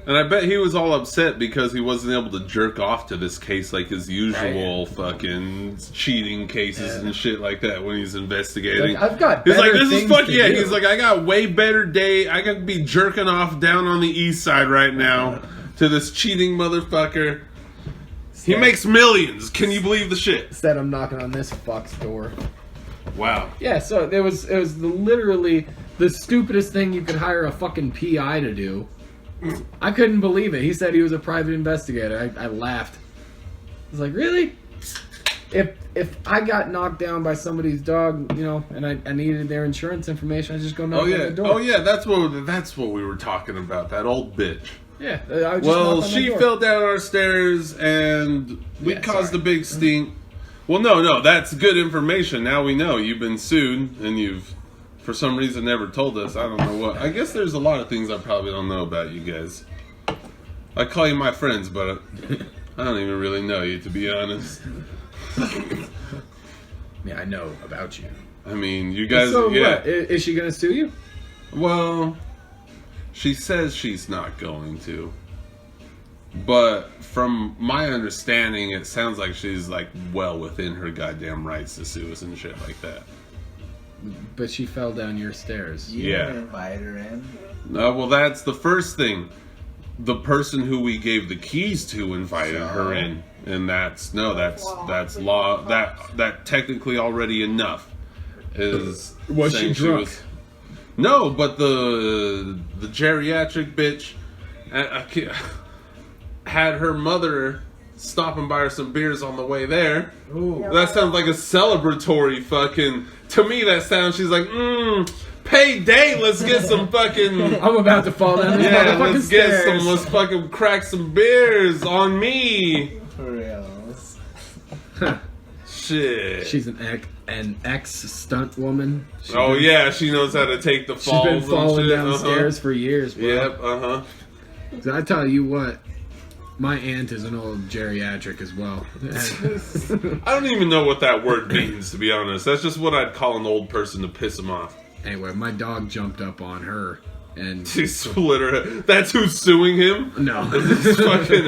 C: And I bet he was all upset because he wasn't able to jerk off to this case like his usual fucking cheating cases and shit like that when he's investigating.
D: Like, I've got
C: He's like,
D: better
C: this is
D: things
C: fuck
D: to
C: yeah.
D: do.
C: He's like, I got way better day. I could be jerking off down on the east side right now to this cheating motherfucker. He makes millions. Can you believe the shit?
D: Said I'm knocking on this fuck's door.
C: Wow.
D: Yeah, so it was literally the stupidest thing you could hire a fucking PI to do. I couldn't believe it. He said he was a private investigator. I laughed. I was like, really? If I got knocked down by somebody's dog, and I needed their insurance information, I just go knock on the door.
C: Oh yeah. That's what we were talking about. That old bitch.
D: Yeah. I would just
C: Well,
D: knock on the
C: she
D: door.
C: fell down our stairs and we
D: Yeah,
C: caused
D: sorry.
C: a big stink. Well, no, that's good information. Now we know you've been sued and you've, for some reason, never told us. I don't know what. I guess there's a lot of things I probably don't know about you guys. I call you my friends, but I don't even really know you, to be honest.
D: Yeah, I know about you.
C: I mean, you guys,
D: So
C: yeah.
D: what? Is she gonna sue you?
C: Well, she says she's not going to. But from my understanding, it sounds like she's like well within her goddamn rights to sue us and shit like that.
D: But she fell down your stairs.
B: You
C: Yeah.
B: didn't invite her in.
C: Well, that's the first thing. The person who we gave the keys to invited her in, and that's law. That technically already enough is.
D: Was she
C: saying
D: drunk?
C: No, but the geriatric bitch had her mother stopping by her some beers on the way there.
B: Ooh.
C: That sounds like a celebratory fucking. To me, that sounds. She's like, payday. Let's get some fucking.
D: I'm about to fall down this
C: Yeah,
D: motherfucking
C: let's get
D: stairs.
C: some. Let's fucking crack some beers on me.
B: For reals.
C: Shit.
D: She's an ex stunt woman.
C: She knows how to take the
D: She's
C: falls.
D: been falling
C: and shit.
D: down stairs for years, bro.
C: Yep.
D: So I tell you what, my aunt is an old geriatric as well.
C: I don't even know what that word means, to be honest. That's just what I'd call an old person to piss him off.
D: Anyway, my dog jumped up on her and
C: She split her head. That's who's suing him?
D: no.
C: This fucking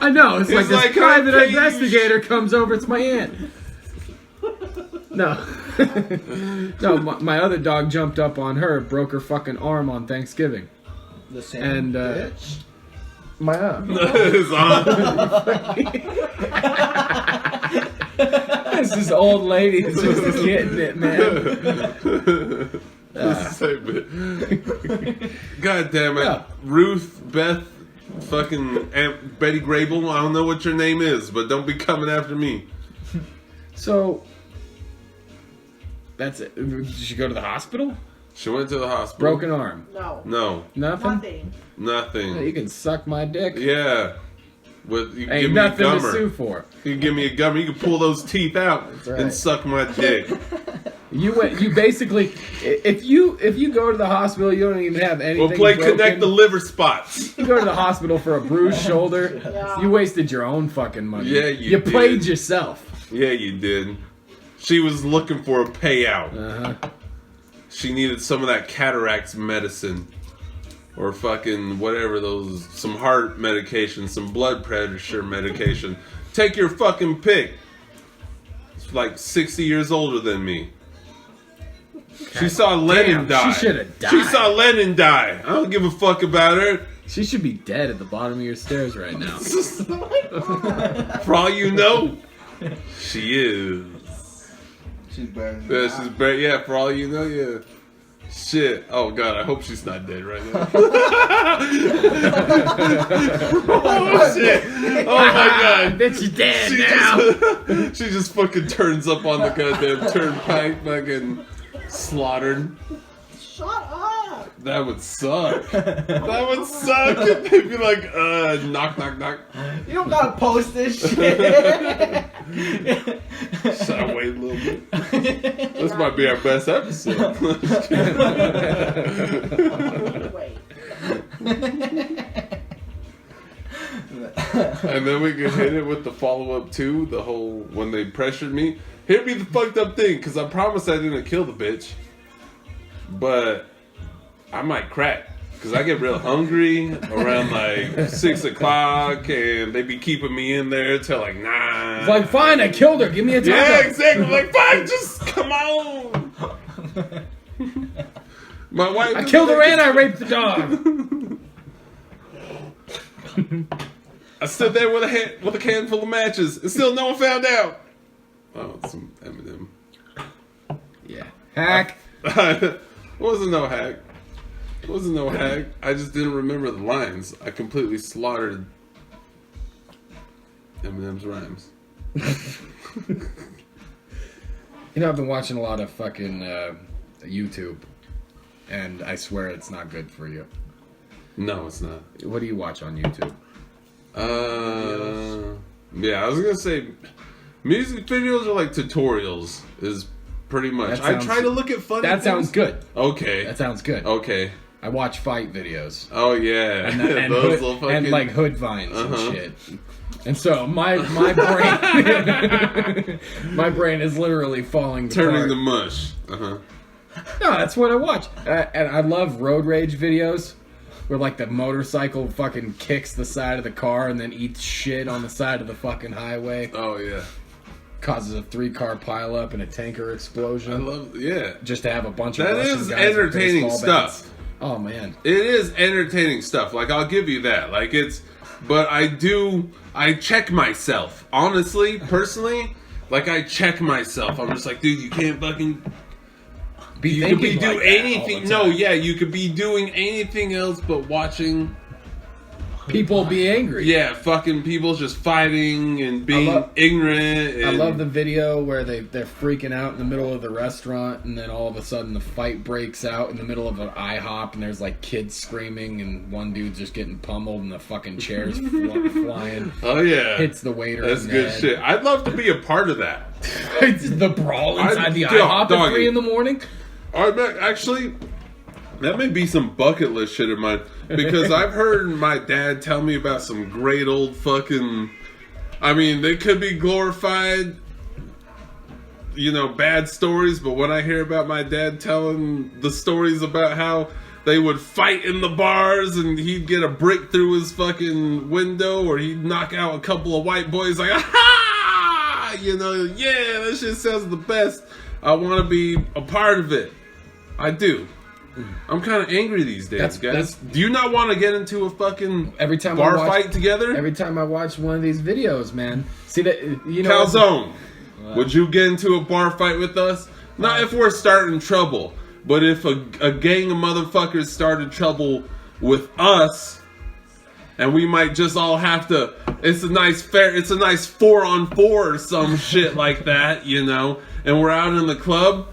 D: I know, it's like
C: It's
D: this
C: like,
D: private
C: okay, you
D: investigator comes over, it's my aunt. No. No, my other dog jumped up on her, broke her fucking arm on Thanksgiving.
B: The same
D: And,
B: bitch.
D: My aunt.
C: His aunt.
D: This old lady is just getting it, man.
C: God damn it.
D: Yeah.
C: Ruth, Beth, fucking Aunt Betty Grable. I don't know what your name is, but don't be coming after me.
D: So, that's it. Did she go to the hospital?
C: She went to the hospital.
D: Broken arm.
E: No.
C: No,
D: Nothing?
E: Nothing.
D: You can suck my dick.
C: yeah. With you
D: Ain't
C: give me a
D: nothing to
C: gummer.
D: sue for.
C: You give me a gummer. You can pull those teeth out
D: right.
C: and suck my dick.
D: You basically, if you go to the hospital, you don't even have anything.
C: We'll play
D: broken.
C: connect the liver spots.
D: You go to the hospital for a bruised shoulder.
E: Yeah.
D: You wasted your own fucking money.
C: Yeah, you
D: played
C: did.
D: yourself.
C: Yeah, you did. She was looking for a payout.
D: Uh-huh.
C: She needed some of that cataracts medicine. Or fucking whatever those, some heart medication, some blood pressure medication. Take your fucking pick. It's like 60 years older than me. She saw Lenin
D: Damn,
C: die.
D: she shoulda died.
C: She saw Lenin die. I don't give a fuck about her.
D: She should be dead at the bottom of your stairs right now.
C: For all you know, she is.
B: She's better than
C: Yeah,
B: that.
C: she's very, yeah, for all you know, yeah. Shit. Oh, God, I hope she's not dead right now. Oh, shit. Oh, my God.
D: Bet you dead
C: She
D: now.
C: she just fucking turns up on the goddamn turnpike, fucking slaughtered.
E: Shut up.
C: That would suck. That would suck. They'd be like, knock, knock, knock.
B: You don't gotta post this shit.
C: Should I wait a little bit? This might be our best episode.
E: Wait.
C: And then we could hit it with the follow-up too, the whole, when they pressured me. Here'd be the fucked up thing, because I promised I didn't kill the bitch. But I might crack. Because I get real hungry around like 6 o'clock, and they be keeping me in there till like 9.
D: It's like, fine, I killed her. Give me a taco.
C: yeah, exactly. Like, fine, just come on. My wife.
D: I killed her and I raped the dog.
C: I stood there with a can full of matches, and still no one found out. Oh, some Eminem.
D: Yeah. Hack.
C: Wasn't no hack. Wasn't no hack. I just didn't remember the lines. I completely slaughtered Eminem's rhymes.
D: You know, I've been watching a lot of fucking YouTube, and I swear it's not good for you.
C: No, it's not.
D: What do you watch on YouTube?
C: Yeah, I was gonna say music videos are like tutorials. Is pretty much.
D: That
C: I
D: sounds-
C: try to look at funny.
D: That sounds
C: things.
D: good.
C: Okay.
D: That sounds good.
C: Okay.
D: I watch fight videos.
C: Oh yeah.
D: And,
C: Those
D: hood,
C: little fucking.
D: and like hood vines
C: Uh-huh.
D: and shit. And so my brain, my brain is literally falling
C: turning
D: apart.
C: to mush. Uh-huh.
D: No, that's what I watch. And I love road rage videos where like the motorcycle fucking kicks the side of the car and then eats shit on the side of the fucking highway.
C: Oh yeah.
D: causes a 3-car pileup and a tanker explosion.
C: Yeah.
D: Just to have a bunch of
C: That
D: Russian
C: is
D: guys with
C: entertaining
D: baseball
C: stuff.
D: bats. Oh man,
C: It is entertaining stuff. Like, I'll give you that. Like, but I check myself. Honestly, personally, like, I check myself. I'm just like, dude, you can't fucking... You could be doing anything. No, yeah, you could be doing anything else but watching...
D: people be angry.
C: Yeah, fucking people just fighting and being ignorant. And
D: I love the video where they're freaking out in the middle of the restaurant, and then all of a sudden the fight breaks out in the middle of an IHOP, and there's like kids screaming, and one dude's just getting pummeled, and the fucking chairs flying.
C: Oh yeah,
D: hits the waiter.
C: That's
D: in the
C: good
D: head.
C: shit. I'd love to be a part of that.
D: The brawl inside the IHOP at 3 in the morning.
C: Actually, that may be some bucket list shit of mine, because I've heard my dad tell me about some great old fucking... I mean, they could be glorified, bad stories, but when I hear about my dad telling the stories about how they would fight in the bars and he'd get a brick through his fucking window, or he'd knock out a couple of white boys like, aha! Yeah, that shit sounds the best. I want to be a part of it. I do. I'm kind of angry these days, guys. Do you not want to get into a fucking bar fight together?
D: Every time I watch one of these videos, man. See that
C: Calzone, would you get into a bar fight with us? Not if we're starting trouble, but if a gang of motherfuckers started trouble with us, and we might just all have to. It's a nice 4-on-4 or some shit like that, And we're out in the club.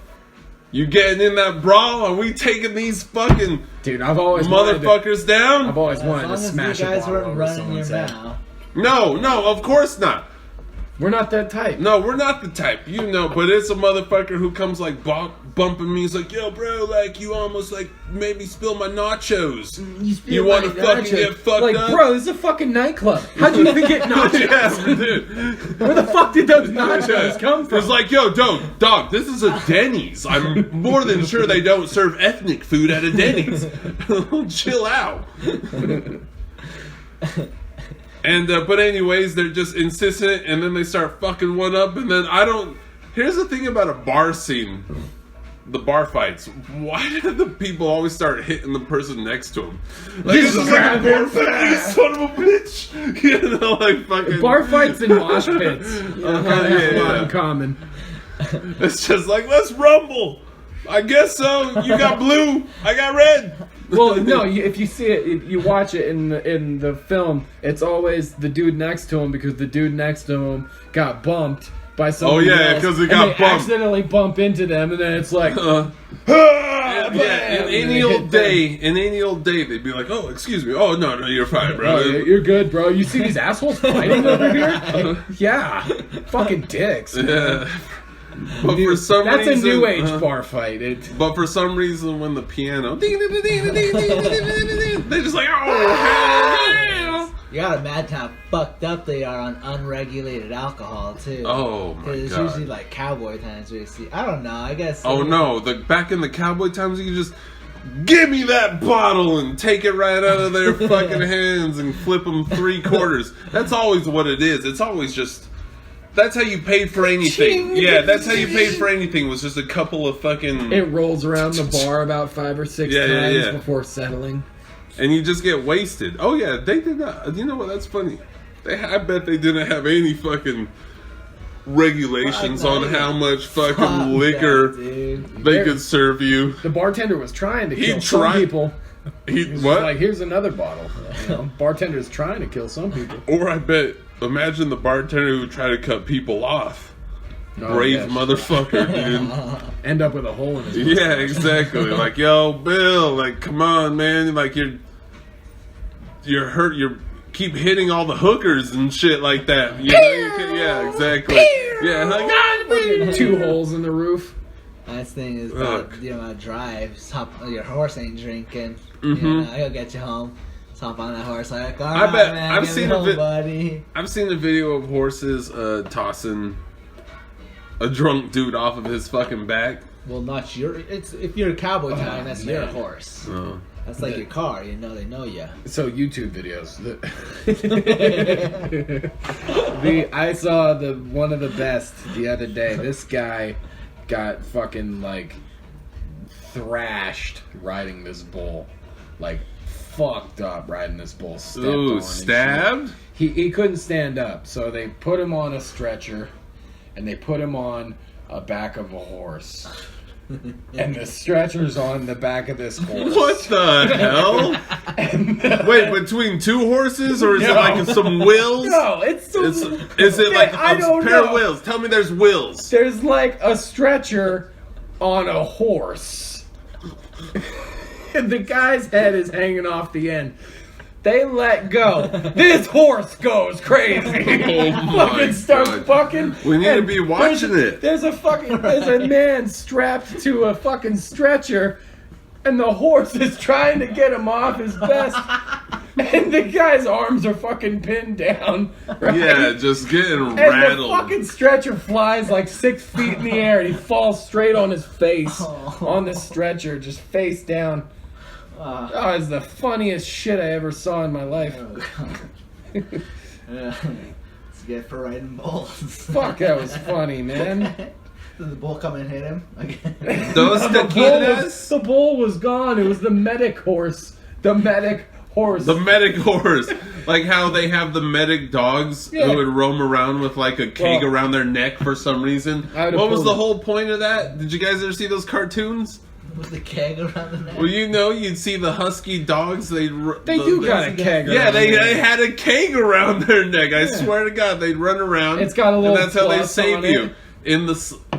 C: You getting in that brawl? Are we taking these fucking motherfuckers down?
D: I've always wanted to smash a bottle over someone's head.
C: No, of course not.
D: We're not that type.
C: No, we're not the type. But it's a motherfucker who comes like bumping me. He's like, yo, bro, like you almost like made me spill my nachos. You want to fucking get fucked up?
D: Bro, this is a fucking nightclub. How'd you even get nachos?
C: Yeah, dude.
D: Where the fuck did those nachos come from?
C: It's like, yo, dog, this is a Denny's. I'm more than sure they don't serve ethnic food at a Denny's. Chill out. And but anyways, they're just insistent, and then they start fucking one up, and then here's the thing about a bar scene, the bar fights. Why do the people always start hitting the person next to them? Like, this is like a bar fight, you son of a bitch. Like fucking
D: bar fights and mosh pits. Kind of have a lot in common.
C: It's just like, let's rumble. I guess so. You got blue, I got red.
D: Well, no. If you see it, if you watch it in the film, it's always the dude next to him, because the dude next to him got bumped by somebody else.
C: Because he got bumped.
D: Accidentally bump into them, and then it's like,
C: in any old day, they'd be like, "Oh, excuse me. Oh, no, you're fine, bro.
D: Oh, you're good, bro. You see these assholes fighting over here? Yeah, fucking dicks.
C: Yeah." But for some
D: That's
C: reason,
D: a new age bar fight.
C: But for some reason, when the piano, they're just like, oh, hell yeah.
B: You gotta imagine how fucked up they are on unregulated alcohol too.
C: Oh my god!
B: Because it's usually like cowboy times we see. I don't know. I guess.
C: Oh no! Back in the cowboy times, you could just give me that bottle and take it right out of their fucking hands and flip them 3/4. That's always what it is. It's always just. That's how you paid for anything. Yeah, that's how you paid for anything. Was just a couple of fucking.
D: It rolls around the bar about 5 or 6 times before settling.
C: And you just get wasted. Oh yeah, they did not. You know what? That's funny. I bet they didn't have any fucking regulations on how much fucking liquor they could serve you.
D: The bartender was trying to kill some people.
C: What?
D: Like, here's another bottle. Bartender's trying to kill some people.
C: Or I bet. Imagine the bartender who tried to cut people off. Brave motherfucker, dude.
D: End up with a hole in his mustache.
C: Yeah, exactly. Like, yo, Bill, like, come on, man. Like, you're hurt. You keep hitting all the hookers and shit like that. Yeah, exactly. Yeah, like,
D: 2 holes in the roof.
B: Nice thing is about, drive. Your horse ain't drinking. He'll get you home. Hop on that horse, like, all right, man,
C: I've seen
B: buddy.
C: I've seen a video of horses tossing a drunk dude off of his fucking back.
B: Well, not your. If you're a cowboy town, that's your horse.
C: Oh.
B: That's like your car. They know you.
D: So YouTube videos. I saw one of the best the other day. This guy got fucking like thrashed riding this bull, like fucked up riding this bull. Stepped on
C: Ooh,
D: and
C: stabbed?
D: shit. He couldn't stand up, so they put him on a stretcher, and they put him on a back of a horse. And the stretcher's on the back of this horse.
C: What the hell?
D: And,
C: Wait, between two horses, or is it
D: No.
C: like some wheels?
D: No, it's
C: Is it like
D: I
C: a
D: don't
C: pair
D: know.
C: of wheels? Tell me there's wheels.
D: There's like a stretcher on a horse. And the guy's head is hanging off the end. They let go. This horse goes crazy.
C: Oh my
D: Fucking starts
C: God.
D: fucking.
C: We need to
D: and
C: be watching it.
D: There's a man strapped to a fucking stretcher, and the horse is trying to get him off his vest. And the guy's arms are fucking pinned down. Right?
C: Yeah, just getting
D: And
C: rattled.
D: the fucking stretcher flies like 6 feet in the air, and he falls straight on his face on the stretcher, just face down. Oh, it's the funniest shit I ever saw in my life.
B: Let's get for riding bulls.
D: Fuck, that was funny, man.
B: Did the bull come and hit him again?
C: Those taquitas?
D: The bull was gone. It was the medic horse. The medic horse.
C: The medic horse. Like how they have the medic dogs
D: Yeah.
C: who would roam around with like a keg
D: Well,
C: around their neck for some reason.
D: I would've
C: What was
D: pulled
C: the
D: it.
C: whole point of that? Did you guys ever see those cartoons?
B: With the keg around the neck?
C: Well, you know, you'd see the husky dogs.
D: They do got a keg.
C: Yeah,
D: around
C: they
D: there.
C: had a keg around their neck. I swear to God, they'd run around.
D: It's got a little
C: and that's how they
D: plus
C: save
D: on
C: you.
D: it.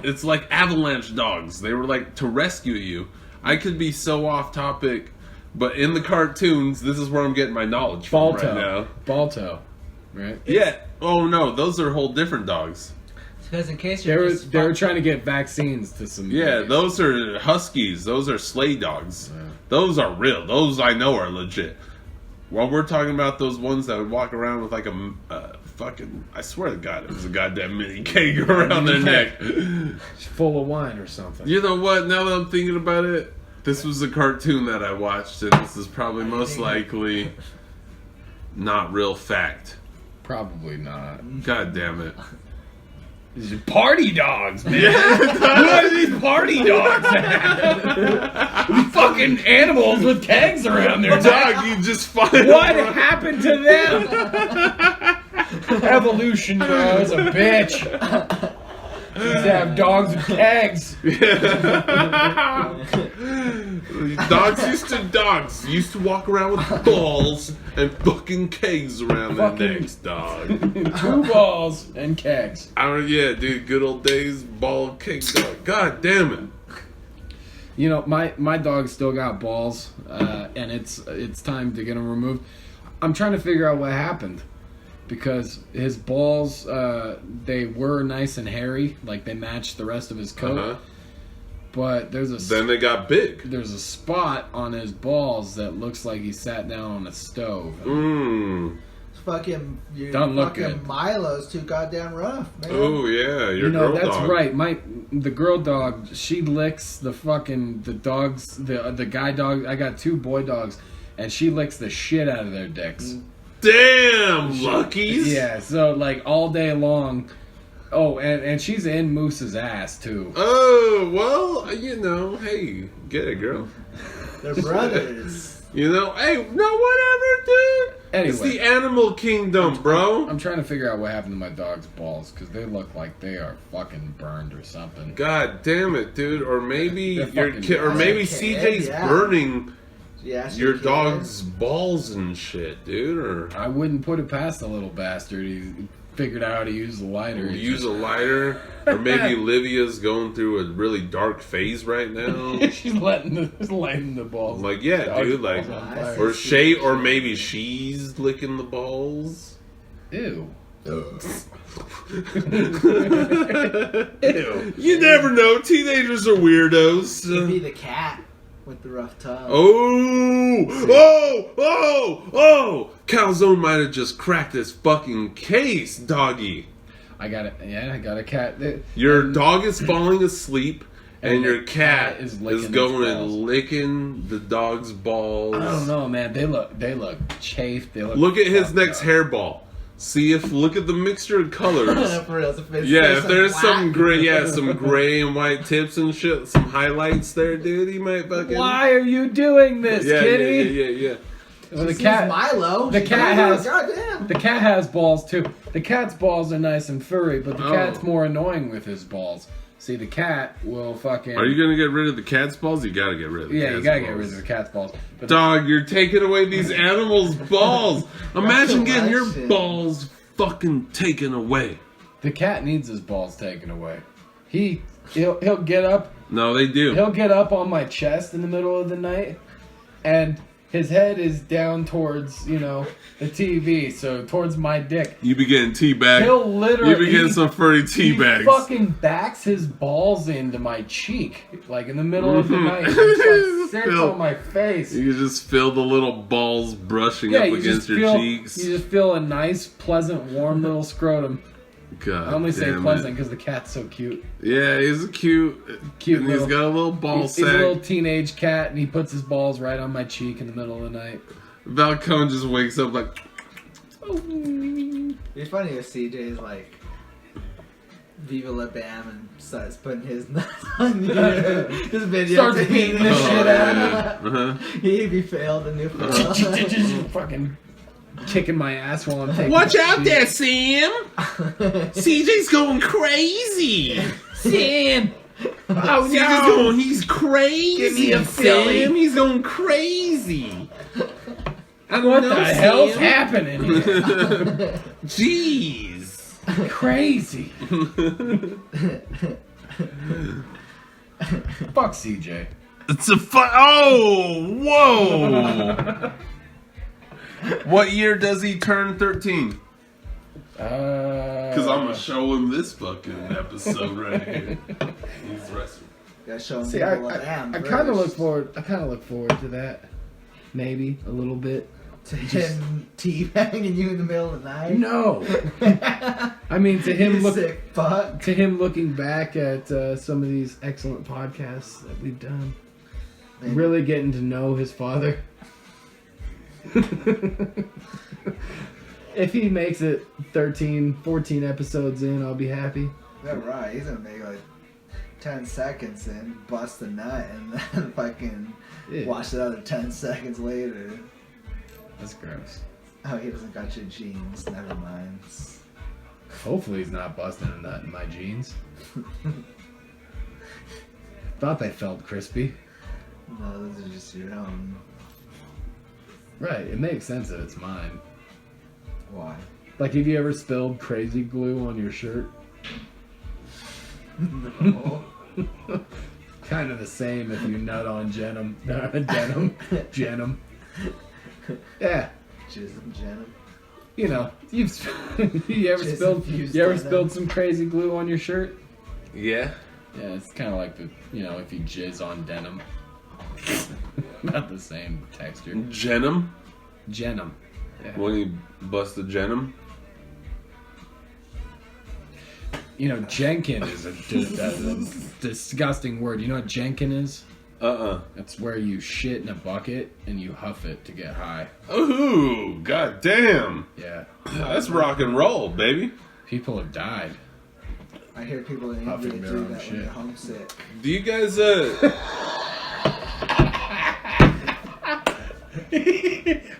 C: It's like avalanche dogs. They were like to rescue you. I could be so off topic, but in the cartoons, this is where I'm getting my knowledge from right now.
D: Balto. Right?
C: Yeah. Oh no, those are whole different dogs.
B: Because in case
D: They
B: you're
D: were,
B: just
D: they were
B: fuck-
D: trying to get vaccines to some.
C: Yeah,
D: babies.
C: those are huskies. Those are sleigh dogs. Those are real. Those I know are legit. While we're talking about those ones that would walk around with like a fucking, I swear to God, it was a goddamn mini keg around their neck.
D: It's full of wine or something.
C: You know what? Now that I'm thinking about it, this was a cartoon that I watched, and this is probably most likely not real fact.
D: Probably not.
C: God damn it.
D: These are party dogs, man. What are these party dogs at? These fucking animals with kegs around their neck.
C: Dog, you just find
D: What happened to them? Evolution, is a bitch. Used to have dogs with kegs.
C: Dogs used to walk around with balls and fucking kegs around their
D: Fucking-
C: necks, dog.
D: 2 balls and kegs.
C: Yeah, dude, good old days, ball keg dog. God damn it.
D: You know, my dog still got balls, and it's time to get them removed. I'm trying to figure out what happened, because his balls, they were nice and hairy, like they matched the rest of his coat.
C: Uh-huh.
D: But there's
C: Then they got big.
D: a spot on his balls that looks like he sat down on a stove.
C: Mmm.
B: Fucking, your
D: Doesn't look
B: fucking
D: good.
B: Milo's too goddamn rough, man.
C: Oh yeah, your
D: You know,
C: girl
D: that's
C: dog.
D: right. The girl dog, she licks the dogs, the guy dog. I got 2 boy dogs, and she licks the shit out of their dicks.
C: Damn, luckies.
D: Yeah, so like all day long. Oh, and she's in Moose's ass too.
C: Oh well, you know, hey, get it, girl.
B: They're brothers.
C: You know, hey, no, whatever, dude. It's
D: Anyway.
C: the animal kingdom, bro.
D: I'm trying to figure out what happened to my dog's balls, because they look like they are fucking burned or something.
C: God damn it, dude. Or maybe
D: They're
C: your
D: fucking
C: kid, or
D: awesome.
C: maybe
B: As a kid,
C: CJ's
B: yeah.
C: burning
B: Yeah,
C: your dog's balls and shit, dude. Or
D: I wouldn't put it past the little bastard. He figured out how to use the lighter. He
C: use a lighter. Or maybe Livia's going through a really dark phase right now.
D: She's lighting the balls.
C: Like, yeah,
D: Dog's
C: dude, like,
D: balls on fire.
C: or Shay, or maybe she's licking the balls.
D: Ew.
C: Ew. You never know. Teenagers are weirdos.
B: Could be the cat with the rough tongue.
C: Oh! Calzone might have just cracked this fucking case, doggy.
D: I got a cat.
C: Your dog is falling asleep, and
D: And
C: your
D: the
C: cat
D: cat is
C: is
D: licking
C: going
D: its
C: and
D: balls.
C: licking the dog's balls.
D: I don't know, man. They look chafed. They look.
C: Look at his
D: fucked
C: next
D: up.
C: hairball. look at the mixture of colors.
B: For real, if
C: Yeah, if there's some
B: black-
C: gray and white tips and shit, some highlights there, dude, he might fucking.
D: Why are you doing this,
C: Yeah,
D: kitty?
C: yeah.
D: Well, the
B: She
D: cat.
B: sees Milo.
D: the
B: she's
D: cat
B: like,
D: has-
B: "Oh, goddamn.
D: The cat has balls too. The cat's balls are nice and furry, but the
C: Oh.
D: cat's more annoying with his balls. See, the cat will fucking.
C: Are you gonna get rid of the cat's balls? You gotta get rid of the
D: Yeah,
C: cat's
D: you gotta
C: balls.
D: get rid of the cat's balls. But
C: Dog, you're taking away these animals' balls. Imagine getting your
B: Election.
C: balls fucking taken away.
D: the cat needs his balls taken away. He'll get up.
C: No, they do.
D: He'll get up on my chest in the middle of the night, and his head is down towards the TV, so towards my dick.
C: You be getting teabagged.
D: He'll literally.
C: You be getting some furry
D: He
C: teabags.
D: fucking backs his balls into my cheek, like in the middle of the night. He just like sits
C: Phil.
D: on my face.
C: You can just feel the little balls brushing
D: Yeah,
C: up
D: you
C: against
D: just
C: your
D: feel
C: cheeks.
D: you just feel a nice, pleasant, warm little scrotum.
C: God
D: I only say
C: damn
D: pleasant
C: it.
D: because the cat's so cute.
C: Yeah, he's a cute.
D: Cute
C: And
D: little-
C: he's got a little ball
D: He's a little
C: sack.
D: teenage cat, and he puts his balls right on my cheek in the middle of the night.
C: Valcone just wakes up like.
B: It's funny if CJ's like Viva La Bam and starts putting his nuts on you. His video
D: Starts beating the shit out of
B: him.
C: Uh-huh.
B: He failed the new film.
D: Fucking kicking my ass while I'm taking.
C: Watch
D: a
C: out
D: shit.
C: there, Sam! CJ's going crazy!
D: Sam! Oh
C: CJ's
D: no!
C: going, he's crazy!
D: Give me a Philly.
C: Sam, he's going crazy! I don't
D: What
C: know,
D: the hell's
C: Sam.
D: happening here?
C: Jeez!
D: Crazy. Fuck CJ.
C: It's a oh! Whoa! What year does he turn 13? Because I'm going to show him this fucking episode right here. He's wrestling.
B: Gotta show him
D: See,
B: Viva La Bam
D: I kind of
B: first.
D: look forward. I kind of look forward to that. Maybe a little bit.
B: to him teabagging you in the middle of the night.
D: No. I mean, to him
B: You
D: look.
B: sick fuck.
D: To him looking back at some of these excellent podcasts that we've done,
B: Man.
D: really getting to know his father. If he makes it 13, 14 episodes in, I'll be happy.
B: Yeah, right. He's gonna make like 10 seconds in, bust a nut, and then fucking
D: Yeah.
B: watch the other 10 seconds later.
D: That's gross.
B: Oh, he doesn't got your jeans. Never mind.
D: Hopefully he's not busting a nut in my jeans. Thought they felt crispy.
B: No, those are just your own.
D: Right, it makes sense that it's mine.
B: Why?
D: Like, have you ever spilled crazy glue on your shirt?
B: No.
D: Kind of the same if you nut on denim. Denim. Yeah.
B: Jism Jenna.
D: You know, you ever
B: Just
D: spilled
B: infused
D: you ever
B: denim.
D: spilled some crazy glue on your shirt?
C: Yeah.
D: Yeah, it's kind of like the if you jizz on denim. Not the same texture.
C: Genum?
D: Denim. Yeah.
C: When you bust the genum?
D: Jenkin is a disgusting word. You know what Jenkin is? It's where you shit in a bucket and you huff it to get high.
C: Ooh, goddamn.
D: Yeah.
C: That's rock and roll, baby.
D: People have died.
B: I hear people in
D: Huffing
B: India
D: their
B: do
D: own
B: that
D: shit.
B: when they're homesick.
C: Do you guys,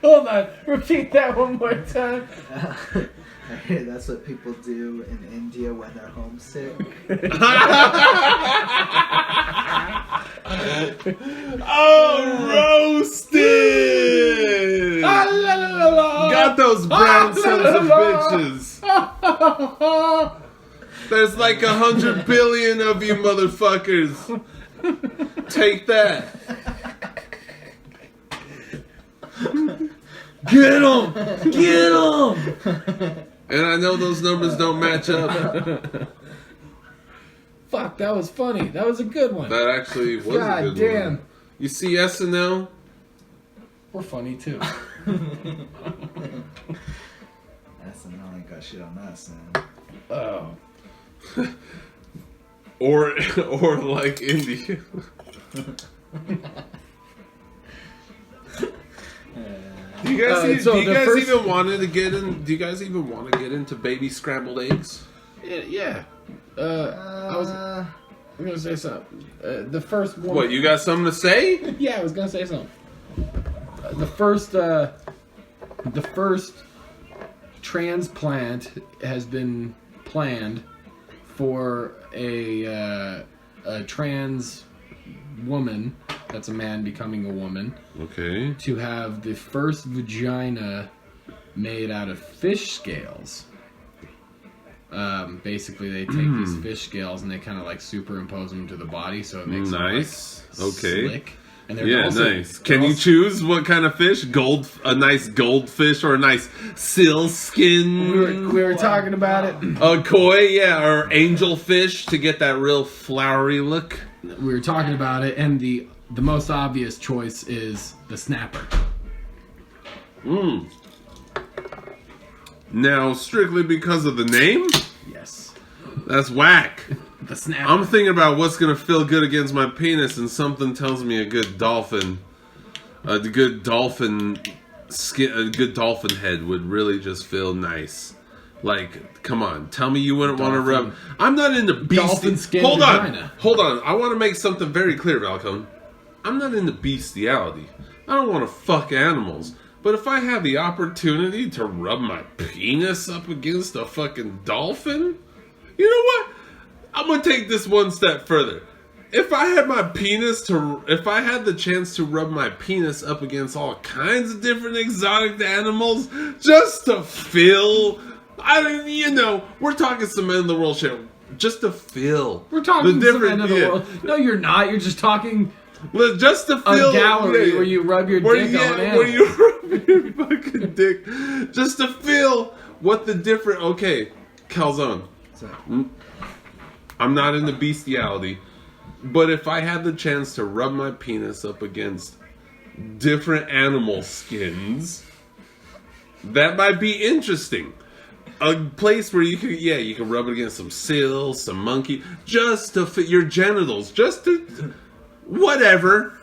D: Hold on. Repeat that one more time.
B: I hear that's what people do in India when they're homesick.
C: Oh, roasted! Got those brown sons of bitches. There's like 100 billion of you motherfuckers. Take that. Get 'em! Get 'em! And I know those numbers don't match up.
D: Fuck, that was funny. That was a good one.
C: That actually was
D: God
C: a good
D: damn.
C: one. You see SNL?
D: We're funny too.
B: That's the I ain't got shit on that, son.
D: Oh.
C: Or like India. Do you guys,
D: So
C: do you
D: the
C: guys
D: first-
C: even wanted to get in? Do you guys even want to get into baby scrambled eggs?
D: Yeah. I was gonna say something. The first one.
C: What, you got something to say?
D: Yeah, I was gonna say something. The first transplant has been planned for a trans woman. That's a man becoming a woman.
C: Okay.
D: To have the first vagina made out of fish scales. Basically, they take these fish scales and they kind of like superimpose them to the body, so it makes
C: Nice.
D: them like,
C: Okay.
D: slick. And they're
C: Yeah,
D: also,
C: nice. Can you choose what kind of fish? A nice goldfish or a nice seal skin?
D: We were talking about it.
C: A koi, yeah, or angelfish to get that real flowery look.
D: We were talking about it, and the most obvious choice is the snapper.
C: Now, strictly because of the name?
D: Yes,
C: That's whack.
D: the snapper.
C: I'm thinking about what's gonna feel good against my penis, and something tells me a good dolphin head would really just feel nice. Like, come on, tell me you wouldn't want to rub. I'm not into
D: Dolphin skin
C: Hold
D: vagina.
C: on. I want to make something very clear, Valcone. I'm not into bestiality. I don't want to fuck animals. But if I have the opportunity to rub my penis up against a fucking dolphin, you know what? I'm gonna take this one step further. If I had the chance to rub my penis up against all kinds of different exotic animals, just to feel, we're talking some end of the world shit. Just to feel.
D: We're talking some end of the world. No, you're not. You're just talking
C: Just to feel
D: a gallery where you rub your dick on animals.
C: where you rub your fucking dick, just to feel what the different. Okay, calzone. I'm not into bestiality, but if I had the chance to rub my penis up against different animal skins, that might be interesting. A place where you can rub it against some seal, some monkey, just to fit your genitals, just to. Whatever.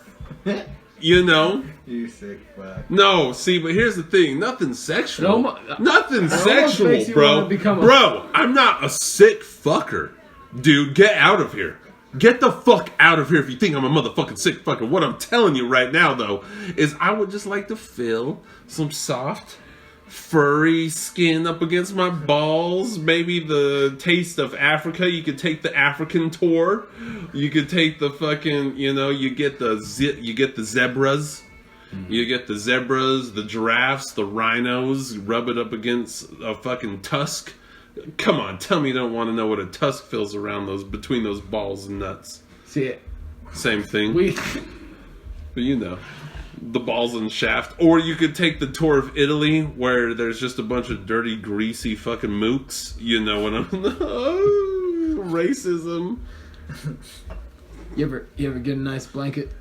C: You
B: sick fuck.
C: No, see, but here's the thing. Nothing sexual. Nothing
D: makes
C: sexual,
D: you
C: bro.
D: wanna become a-
C: Bro, I'm not a sick fucker. Dude, get out of here. Get the fuck out of here if you think I'm a motherfucking sick fucker. What I'm telling you right now, though, is I would just like to feel some soft, furry skin up against my balls. Maybe the taste of Africa. You could take the African tour. You could take the fucking, you get the zebras. You get the zebras, the giraffes, the rhinos. Rub it up against a fucking tusk. Come on, tell me you don't want to know what a tusk feels between those balls and nuts.
D: See it.
C: Same thing.
D: We
C: But the balls and shaft. Or you could take the tour of Italy where there's just a bunch of dirty, greasy fucking mooks. You know what I'm... racism.
D: You ever get a nice blanket?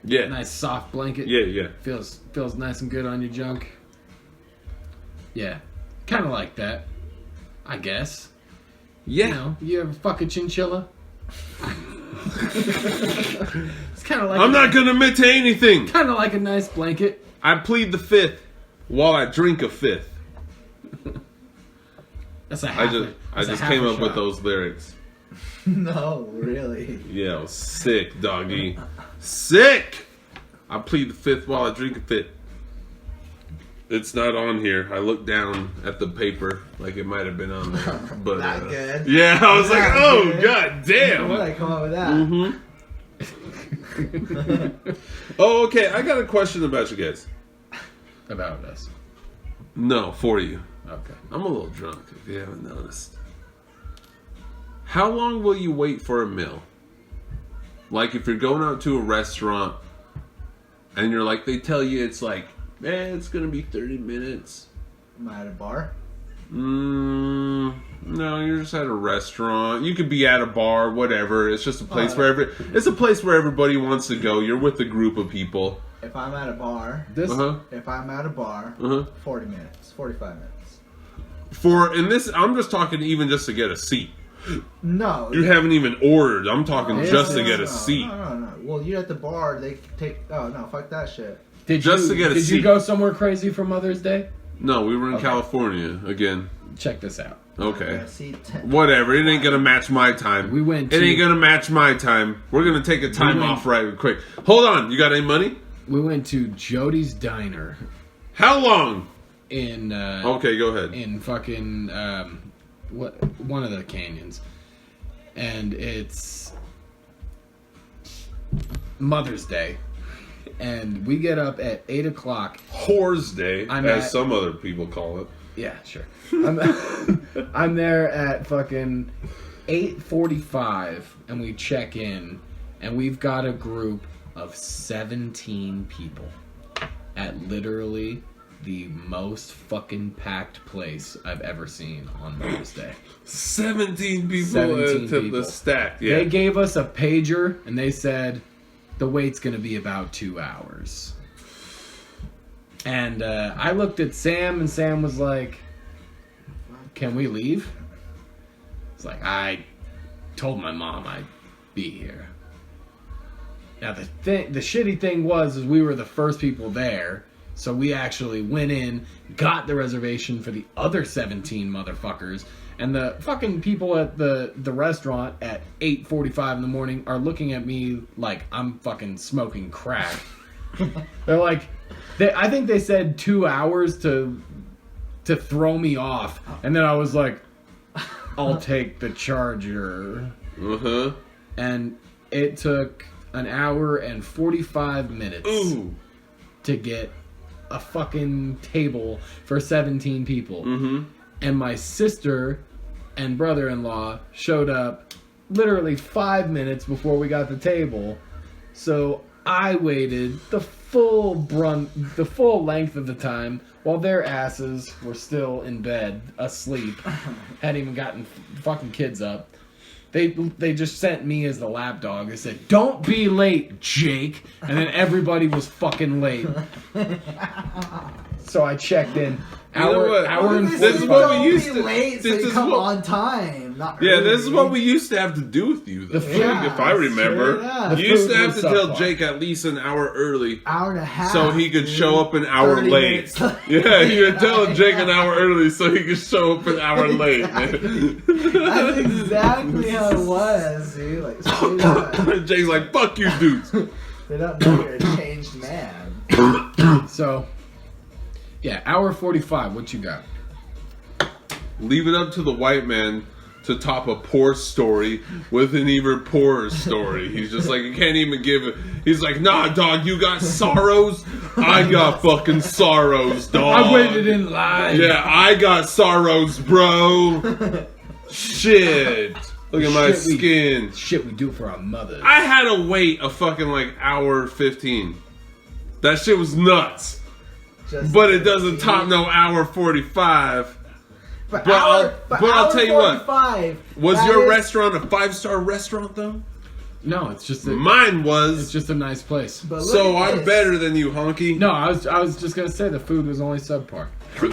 C: Yeah.
D: Nice soft blanket?
C: Yeah.
D: Feels nice and good on your junk. Yeah. Kind of like that, I guess.
C: Yeah.
D: You ever fuck a chinchilla? It's kind of like
C: I'm not going to admit to anything.
D: kind of like a nice blanket.
C: I plead the fifth while I drink a fifth.
D: That's a half.
C: I just came up with those lyrics.
B: No, really.
C: Yeah, I was sick, doggy. Sick! I plead the fifth while I drink a fifth. It's not on here. I looked down at the paper like it might have been on there. But,
B: Not good.
C: Yeah, I was like,
B: Not
C: oh,
B: good.
C: god damn.
B: How did I come up with that?
C: Oh, okay. I got a question about you guys.
D: About us.
C: No, for you.
D: Okay.
C: I'm a little drunk, if you haven't noticed. How long will you wait for a meal? Like, if you're going out to a restaurant and you're like, they tell you it's like, it's gonna be 30 minutes.
B: Am I at a bar?
C: No, you're just at a restaurant. You could be at a bar, whatever. It's just a place it's a place where everybody wants to go. You're with a group of people.
B: If I'm at a bar,
C: Uh-huh.
B: 40 minutes, 45 minutes.
C: I'm just talking even just to get a seat.
B: No.
C: You haven't even ordered. I'm talking just to get a seat.
B: No. Well, you're at the bar, they take... Oh, no, fuck that shit.
D: Did you go somewhere crazy for Mother's Day?
C: No, we were in California again.
D: Check this out.
C: Okay.
B: See,
C: Whatever. It ain't gonna match my time.
D: We went
C: It
D: to-
C: ain't gonna match my time. We're gonna take a time off right quick. Hold on. You got any money?
D: We went to Jody's Diner
C: How long?
D: in
C: Okay, go ahead.
D: in fucking one of the canyons, and it's Mother's Day, and we get up at 8:00.
C: Whore's Day,
D: I'm
C: as
D: at-
C: some other people call it.
D: Yeah, sure. I'm there at fucking 8:45, and we check in, and we've got a group of 17 people at literally the most fucking packed place I've ever seen on Mother's Day.
C: 17 people
D: 17
C: to
D: people.
C: the stack. Yeah.
D: They gave us a pager, and they said the wait's going to be about 2 hours. And I looked at Sam, and Sam was like, "Can we leave?" It's like, I told my mom I'd be here. Now the shitty thing was we were the first people there, so we actually went in, got the reservation for the other 17 motherfuckers, and the fucking people at the restaurant at 8:45 in the morning are looking at me like I'm fucking smoking crack. They're like, I think they said 2 hours to throw me off, and then I was like, I'll take the charger.
C: Uh-huh.
D: And it took an hour and 45 minutes
C: Ooh.
D: to get a fucking table for 17 people.
C: Mm-hmm.
D: And my sister and brother-in-law showed up literally 5 minutes before we got the table. So I waited the full length of the time while their asses were still in bed, asleep, hadn't even gotten fucking kids up. They just sent me as the lapdog. They said, "Don't be late, Jake." And then everybody was fucking late. So I checked in.
C: You know what?
D: Hour and
C: This is what we
D: 45.
C: used to.
B: late, so
C: This
B: you
C: is
B: come
C: what-
B: on time. Not
C: Yeah, this is
B: early.
C: what we used to have to do with you, though.
D: The food-
C: if I remember.
B: straight up.
D: The
C: You used to
D: food
C: have
D: was
C: to tell
D: subpar.
C: Jake at least an hour early
B: Hour and a half.
C: so he could show up an hour
B: 30
C: late.
B: minutes late.
C: Yeah, you would tell Jake an hour early so he could show up an hour late, man.
B: That's exactly how it was, dude. Like, straight up.
C: Jake's like, fuck you dudes.
B: They don't know you're a changed man.
D: So, yeah, hour 45. What you got?
C: Leave it up to the white man to top a poor story with an even poorer story. He's just like, you can't even give it. He's like, nah, dog, you got sorrows? I got fucking sorrows, dog.
D: I waited in line.
C: Yeah, I got sorrows, bro. Shit. Look at my
D: Shit we-
C: skin.
D: Shit we do for our mothers.
C: I had to wait a fucking like hour 15. That shit was nuts. But it doesn't top no hour 45.
B: But
C: I'll tell you what.
B: 45,
C: Was
B: that
C: your
B: is-
C: restaurant a 5-star restaurant though?
D: No, it's just a,
C: Mine
D: it's
C: was.
D: just a nice place.
B: But look
C: So
B: at
C: I'm
B: this.
C: better than you, honky.
D: No, I was just gonna say the food was only subpar.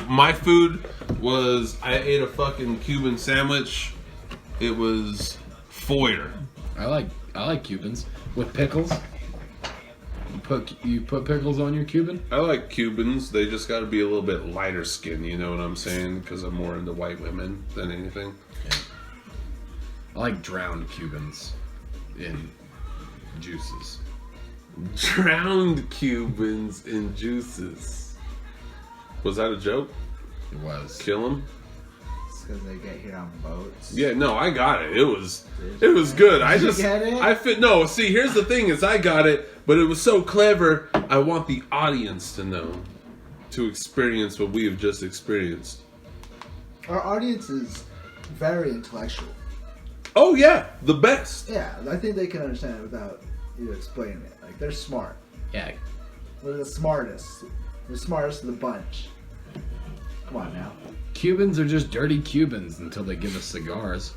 C: My food was, I ate a fucking Cuban sandwich. It was foyer.
D: I like Cubans with pickles. You put pickles on your Cuban?
C: I like Cubans. They just got to be a little bit lighter skin, you know what I'm saying? Because I'm more into white women than anything.
D: I like drowned Cubans in juices.
C: Drowned Cubans in juices. Was that a joke?
D: It was.
C: Kill them?
B: It's because they get here on boats.
C: Yeah, no, I got it. It was good. I
B: Did you
C: just
B: get it?
C: I fit. No, see, here's the thing: is I got it, but it was so clever. I want the audience to know, to experience what we have just experienced.
B: Our audience is very intellectual.
C: Oh yeah, the best.
B: Yeah, I think they can understand it without you explaining it. Like, they're smart.
D: Yeah.
B: They're the smartest. The smartest of the bunch. Come on now.
D: Cubans are just dirty Cubans until they give us cigars.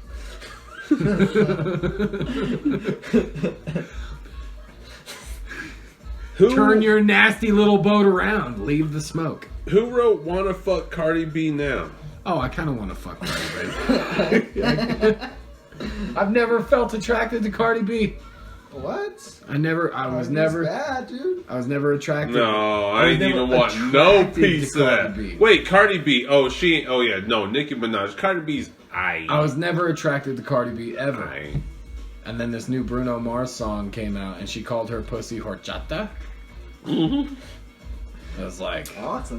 D: Turn your nasty little boat around. Leave the smoke.
C: Who wrote "Wanna Fuck Cardi B Now"?
D: Oh, I kind of want to fuck Cardi B. I've never felt attracted to Cardi B.
B: What?
D: I was
B: Cardi's
D: never
B: bad, dude.
D: I was never attracted.
C: No, I
D: was
C: ain't
D: never
C: even want no
D: attracted
C: piece
D: to
C: of
D: Cardi
C: that.
D: B.
C: Wait, Cardi B. Oh, she ain't. Oh, yeah. No, Nicki Minaj. Cardi B's.
D: I was never attracted to Cardi B ever.
C: Aye.
D: And then this new Bruno Mars song came out, and she called her pussy horchata.
C: Mm-hmm.
D: I was like,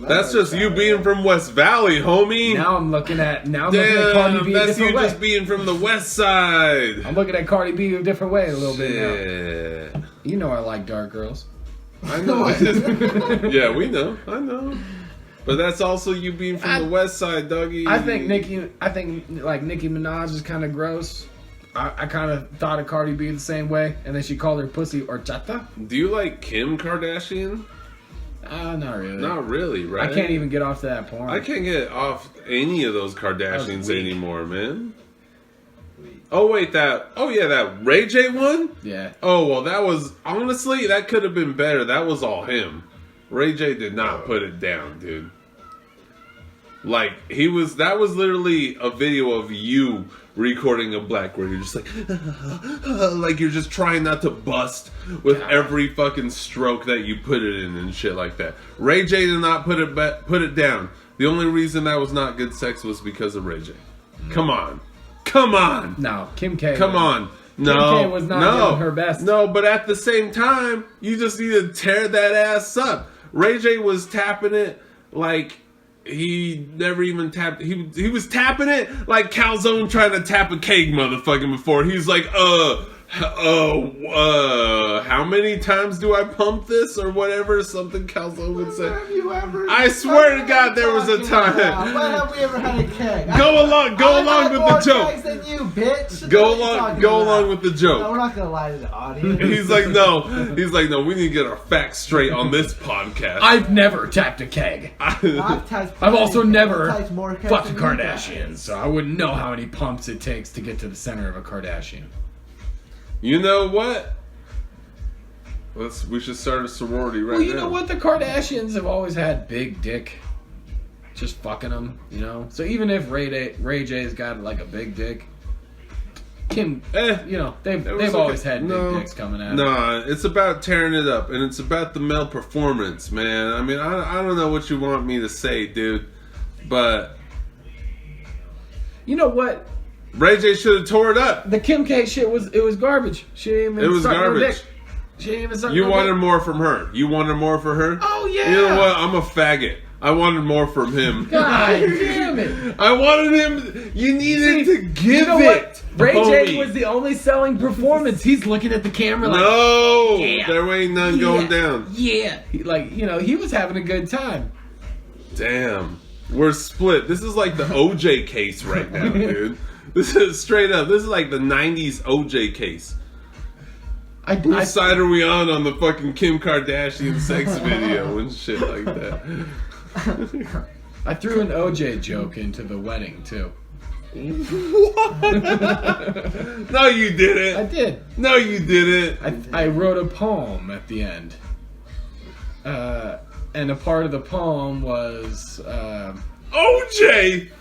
C: That's just you being from West Valley, homie.
D: now I'm looking at Cardi B a
C: that's
D: different
C: you
D: way.
C: just being from the West Side.
D: I'm looking at Cardi B a different way a little bit
C: Shit.
D: now. You know I like dark girls.
C: I know. Yeah, we know. I know. But that's also you being from the West Side, doggy.
D: I think Nicki Minaj is kind of gross. I kind of thought of Cardi B the same way, and then she called her pussy horchata.
C: Do you like Kim Kardashian?
D: Not really.
C: Not really, right?
D: I can't even get off to that porn.
C: I can't get off any of those Kardashians
D: That was weak.
C: anymore, man. Oh wait, that Ray J one?
D: Yeah.
C: Oh well, that was honestly that could have been better. That was all him. Ray J did not put it down, dude. Like that was literally a video of you recording a black where you're just like you're just trying not to bust with every fucking stroke that you put it in and shit like that. Ray J did not put it down. The only reason that was not good sex was because of Ray J. Come on.
D: No, Kim K.
C: Come on. No,
D: Kim K was not doing her best.
C: No, but at the same time, you just need to tear that ass up. Ray J was tapping it like he never even tapped. He was tapping it like Calzone trying to tap a keg, motherfucking before. He's like, how many times do I pump this or whatever? Something Calzone would say.
B: Have you ever?
C: I swear to God, there was a time.
B: When have we ever had a keg?
C: Go along with the joke.
B: Kegs than you, bitch.
C: Go
B: What are you
C: along
B: talking about?
C: with the
B: No,
C: joke.
B: we're not gonna lie to the audience.
C: He's like, no, we need to get our facts straight on this podcast.
D: I've never tapped a keg. I've also never fucked a Kardashian, so I wouldn't know how many pumps it takes to get to the center of a Kardashian.
C: You know what? We should start a sorority right now.
D: Well, you know what? The Kardashians have always had big dick. Just fucking them, you know? So even if Ray J's got like a big dick, Kim, you know, they've always had big dicks coming out.
C: Nah, it's about tearing it up, and it's about the male performance, man. I mean, I don't know what you want me to say, dude, but
D: you know what?
C: Ray J should have tore it up.
D: The Kim K shit was garbage. She didn't even suck no dick. She didn't even suck
C: You
D: no
C: wanted
D: dick.
C: more from her. You wanted more for her?
D: Oh yeah.
C: You know what? I'm a faggot. I wanted more from him.
D: God damn it.
C: I wanted him. You needed to give
D: you know
C: it.
D: What? Ray J
C: homie.
D: was the only selling performance. He's looking at the camera like,
C: no,
D: yeah,
C: there ain't none going down.
D: Yeah, he was having a good time.
C: Damn, we're split. This is like the OJ case right now, dude. This is straight up. This is like the '90s OJ case. Whose side are we on the fucking Kim Kardashian sex video and shit like that?
D: I threw an OJ joke into the wedding too.
C: What? No, you didn't.
D: I did.
C: No, you didn't.
D: I wrote a poem at the end. And a part of the poem was
C: OJ!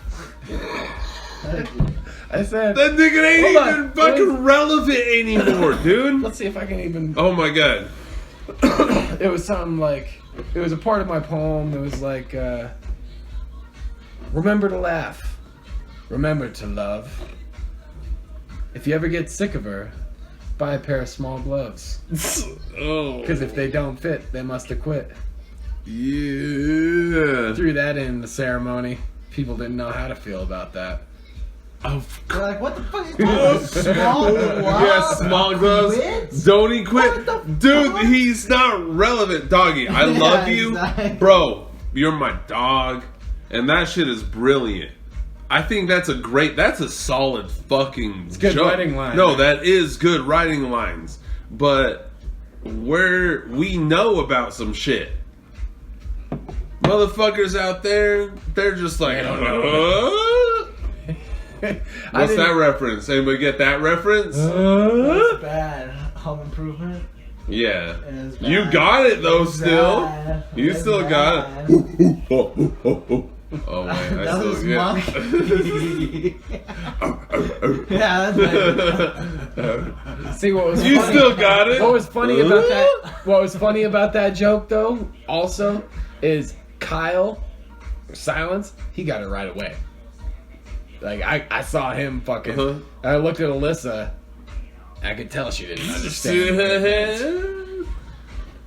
D: I said
C: That nigga ain't
D: Hold
C: even
D: on.
C: fucking relevant anymore, dude.
D: let's see if I can even
C: Oh my god.
D: it was something like it was a part of my poem. It was like remember to laugh. Remember to love. If you ever get sick of her, buy a pair of small gloves.
C: Oh.
D: Because if they don't fit, they must have quit.
C: Yeah.
D: Threw that in the ceremony. People didn't know how to feel about that.
B: They're like, what the fuck are you talking about? Small gloves?
C: Yeah, small gloves.
B: Quit?
C: Don't he quit?
B: What the
C: Dude,
B: fuck?
C: he's not relevant, doggy. I
B: Yeah,
C: love you.
B: exactly.
C: Bro, you're my dog. And that shit is brilliant. I think that's a solid fucking
D: It's good
C: joke.
D: writing line.
C: No, that is good writing lines. But we know about some shit. Motherfuckers out there, they're just like, What's that reference? Anybody get that reference?
B: That's bad. Home Improvement.
C: Yeah.
B: It's
C: You
B: bad.
C: got it though
B: It's
C: still.
B: bad.
C: You
B: It's
C: still
B: bad.
C: got it. Oh wait, I
B: That was
C: still
B: monk.
C: get.
B: Yeah, that's
D: See what was
C: You
D: funny?
C: still got it.
D: What was funny about that? What was funny about that joke though? Also, is Kyle Silence. He got it right away. Like I saw him fucking.
C: Uh-huh.
D: I looked at Alyssa. I could tell she didn't understand.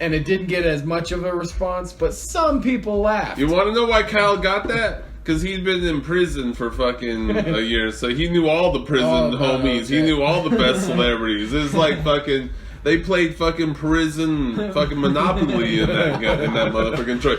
D: And it didn't get as much of a response, but some people laughed.
C: You want to know why Kyle got that? Because he'd been in prison for fucking a year, so he knew all the prison homies.
D: Okay.
C: He knew all the best celebrities. It's like fucking. They played fucking prison, fucking Monopoly in that motherfucking Troy.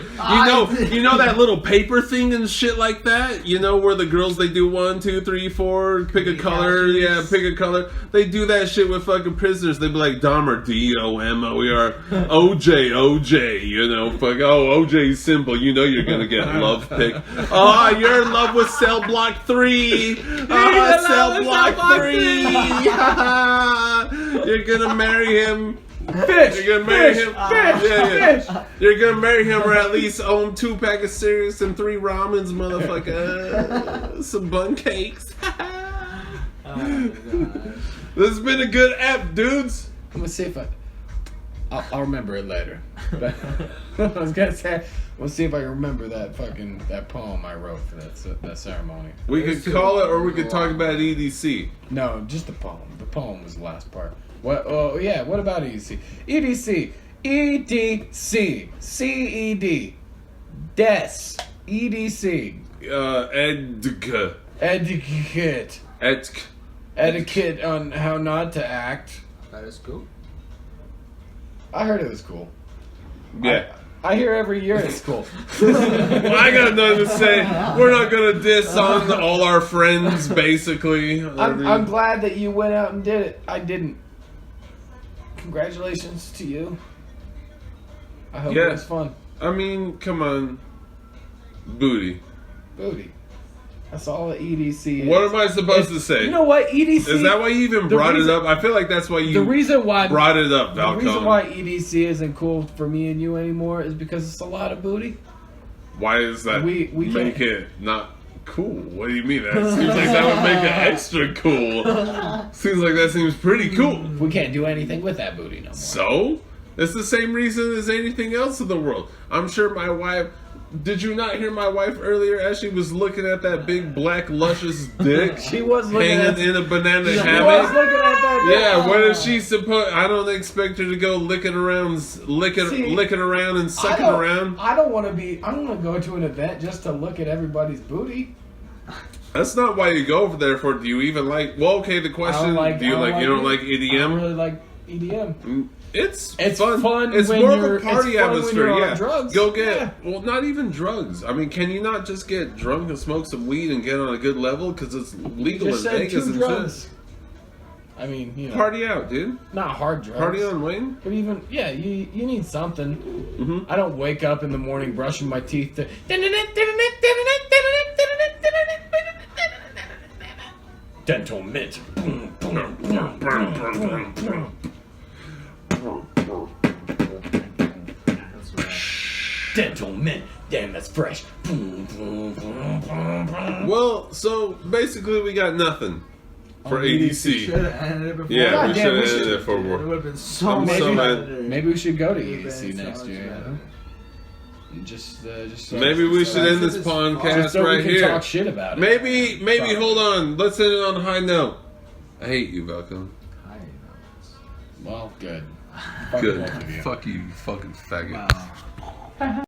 C: You know that little paper thing and shit like that. You know where the girls they do 1, 2, 3, 4, pick a color. Yeah, pick a color. They do that shit with fucking prisoners. They be like Dahmer, D-O-M-O-E-R, OJ. You know, OJ's simple. You know you're gonna get love pick. Oh, you're in love with Cell Block 3. Cell Block 3. You're gonna marry him.
D: Fish.
C: You're gonna marry
D: fish,
C: him.
D: Fish. Fish.
C: You're gonna marry him, or at least own 2 pack of cereals and 3 ramens, motherfucker. Some bun cakes. This has been a good app, dudes.
D: I'm gonna see if I'll remember it later. But I was gonna say, we'll see if I can remember that poem I wrote for that ceremony.
C: We could call it, or we could talk about EDC.
D: No, just the poem. The poem was the last part. What? Oh yeah. What about EDC? EDC. EDC. CED. Des. EDC.
C: Edk.
D: Etiquette.
C: Etk.
D: Etiquette on how not to act.
B: That is cool.
D: I heard it was cool.
C: Yeah.
D: I hear every year it's cool.
C: I got nothing to say. We're not gonna diss on all our friends, basically.
D: I'm glad that you went out and did it. I didn't. Congratulations to you. I hope it was fun.
C: I mean, come on. Booty.
D: Booty. That's all the EDC is.
C: What am I supposed to say?
D: You know what? EDC...
C: Is that why you even brought it up? I feel like that's why you
D: the reason why
C: brought it up, Valcone.
D: The reason why EDC isn't cool for me and you anymore is because it's a lot of booty.
C: Why is that
D: We
C: make
D: can't...
C: it not cool? What do you mean? That seems like that would make it extra cool. Seems like that seems pretty cool.
D: We can't do anything with that booty no more.
C: So? It's the same reason as anything else in the world. I'm sure my wife... Did you not hear my wife earlier as she was looking at that big black luscious dick?
D: She was looking
C: hanging
D: at
C: in a banana
D: She was
C: hammock?
D: looking at that.
C: Yeah, what is she supposed? I don't expect her to go licking around and sucking around.
D: I don't want to go to an event just to look at everybody's booty.
C: That's not why you go over there for. Do you even like? Well, okay. The question: Do you like? You don't like EDM?
D: I don't really like EDM.
C: It's
D: fun.
C: It's
D: when
C: more of
D: you're-
C: a party
D: it's fun when
C: atmosphere.
D: you're on
C: Yeah,
D: drugs.
C: go get.
D: Yeah.
C: Well, not even drugs. I mean, can you not just get drunk and smoke some weed and get on a good level because it's legal in
D: Just said
C: Vegas
D: 2
C: and
D: drugs.
C: shit?
D: I mean, you know,
C: Party out, dude.
D: not hard drugs.
C: Party on, Wayne.
D: But even you need something.
C: Mm-hmm.
D: I don't wake up in the morning brushing my teeth to dental mint.
B: That's right.
D: Dental mint. Damn, that's fresh.
C: Well, so basically, we got nothing for EDC.
B: Should have ended it before.
C: Yeah, we
D: Goddamn,
C: should
D: we
C: have
D: should-
C: ended it for
B: It
C: war.
B: would have been so
C: I'm
B: much
C: so
B: better.
C: mad.
D: Maybe we should go to
B: Would've
D: EDC
B: been
D: next
B: so
D: year.
B: much
D: You
B: better.
D: know? Just
C: Maybe we should end this podcast
D: just so
C: right
D: we can
C: here.
D: talk shit about it.
C: Maybe
D: Probably.
C: hold on. Let's end it on a high note. I hate you, Valcone.
D: Well, good. Fuck
C: Good.
D: both of you.
C: Fuck you, you fucking faggot.
B: Wow.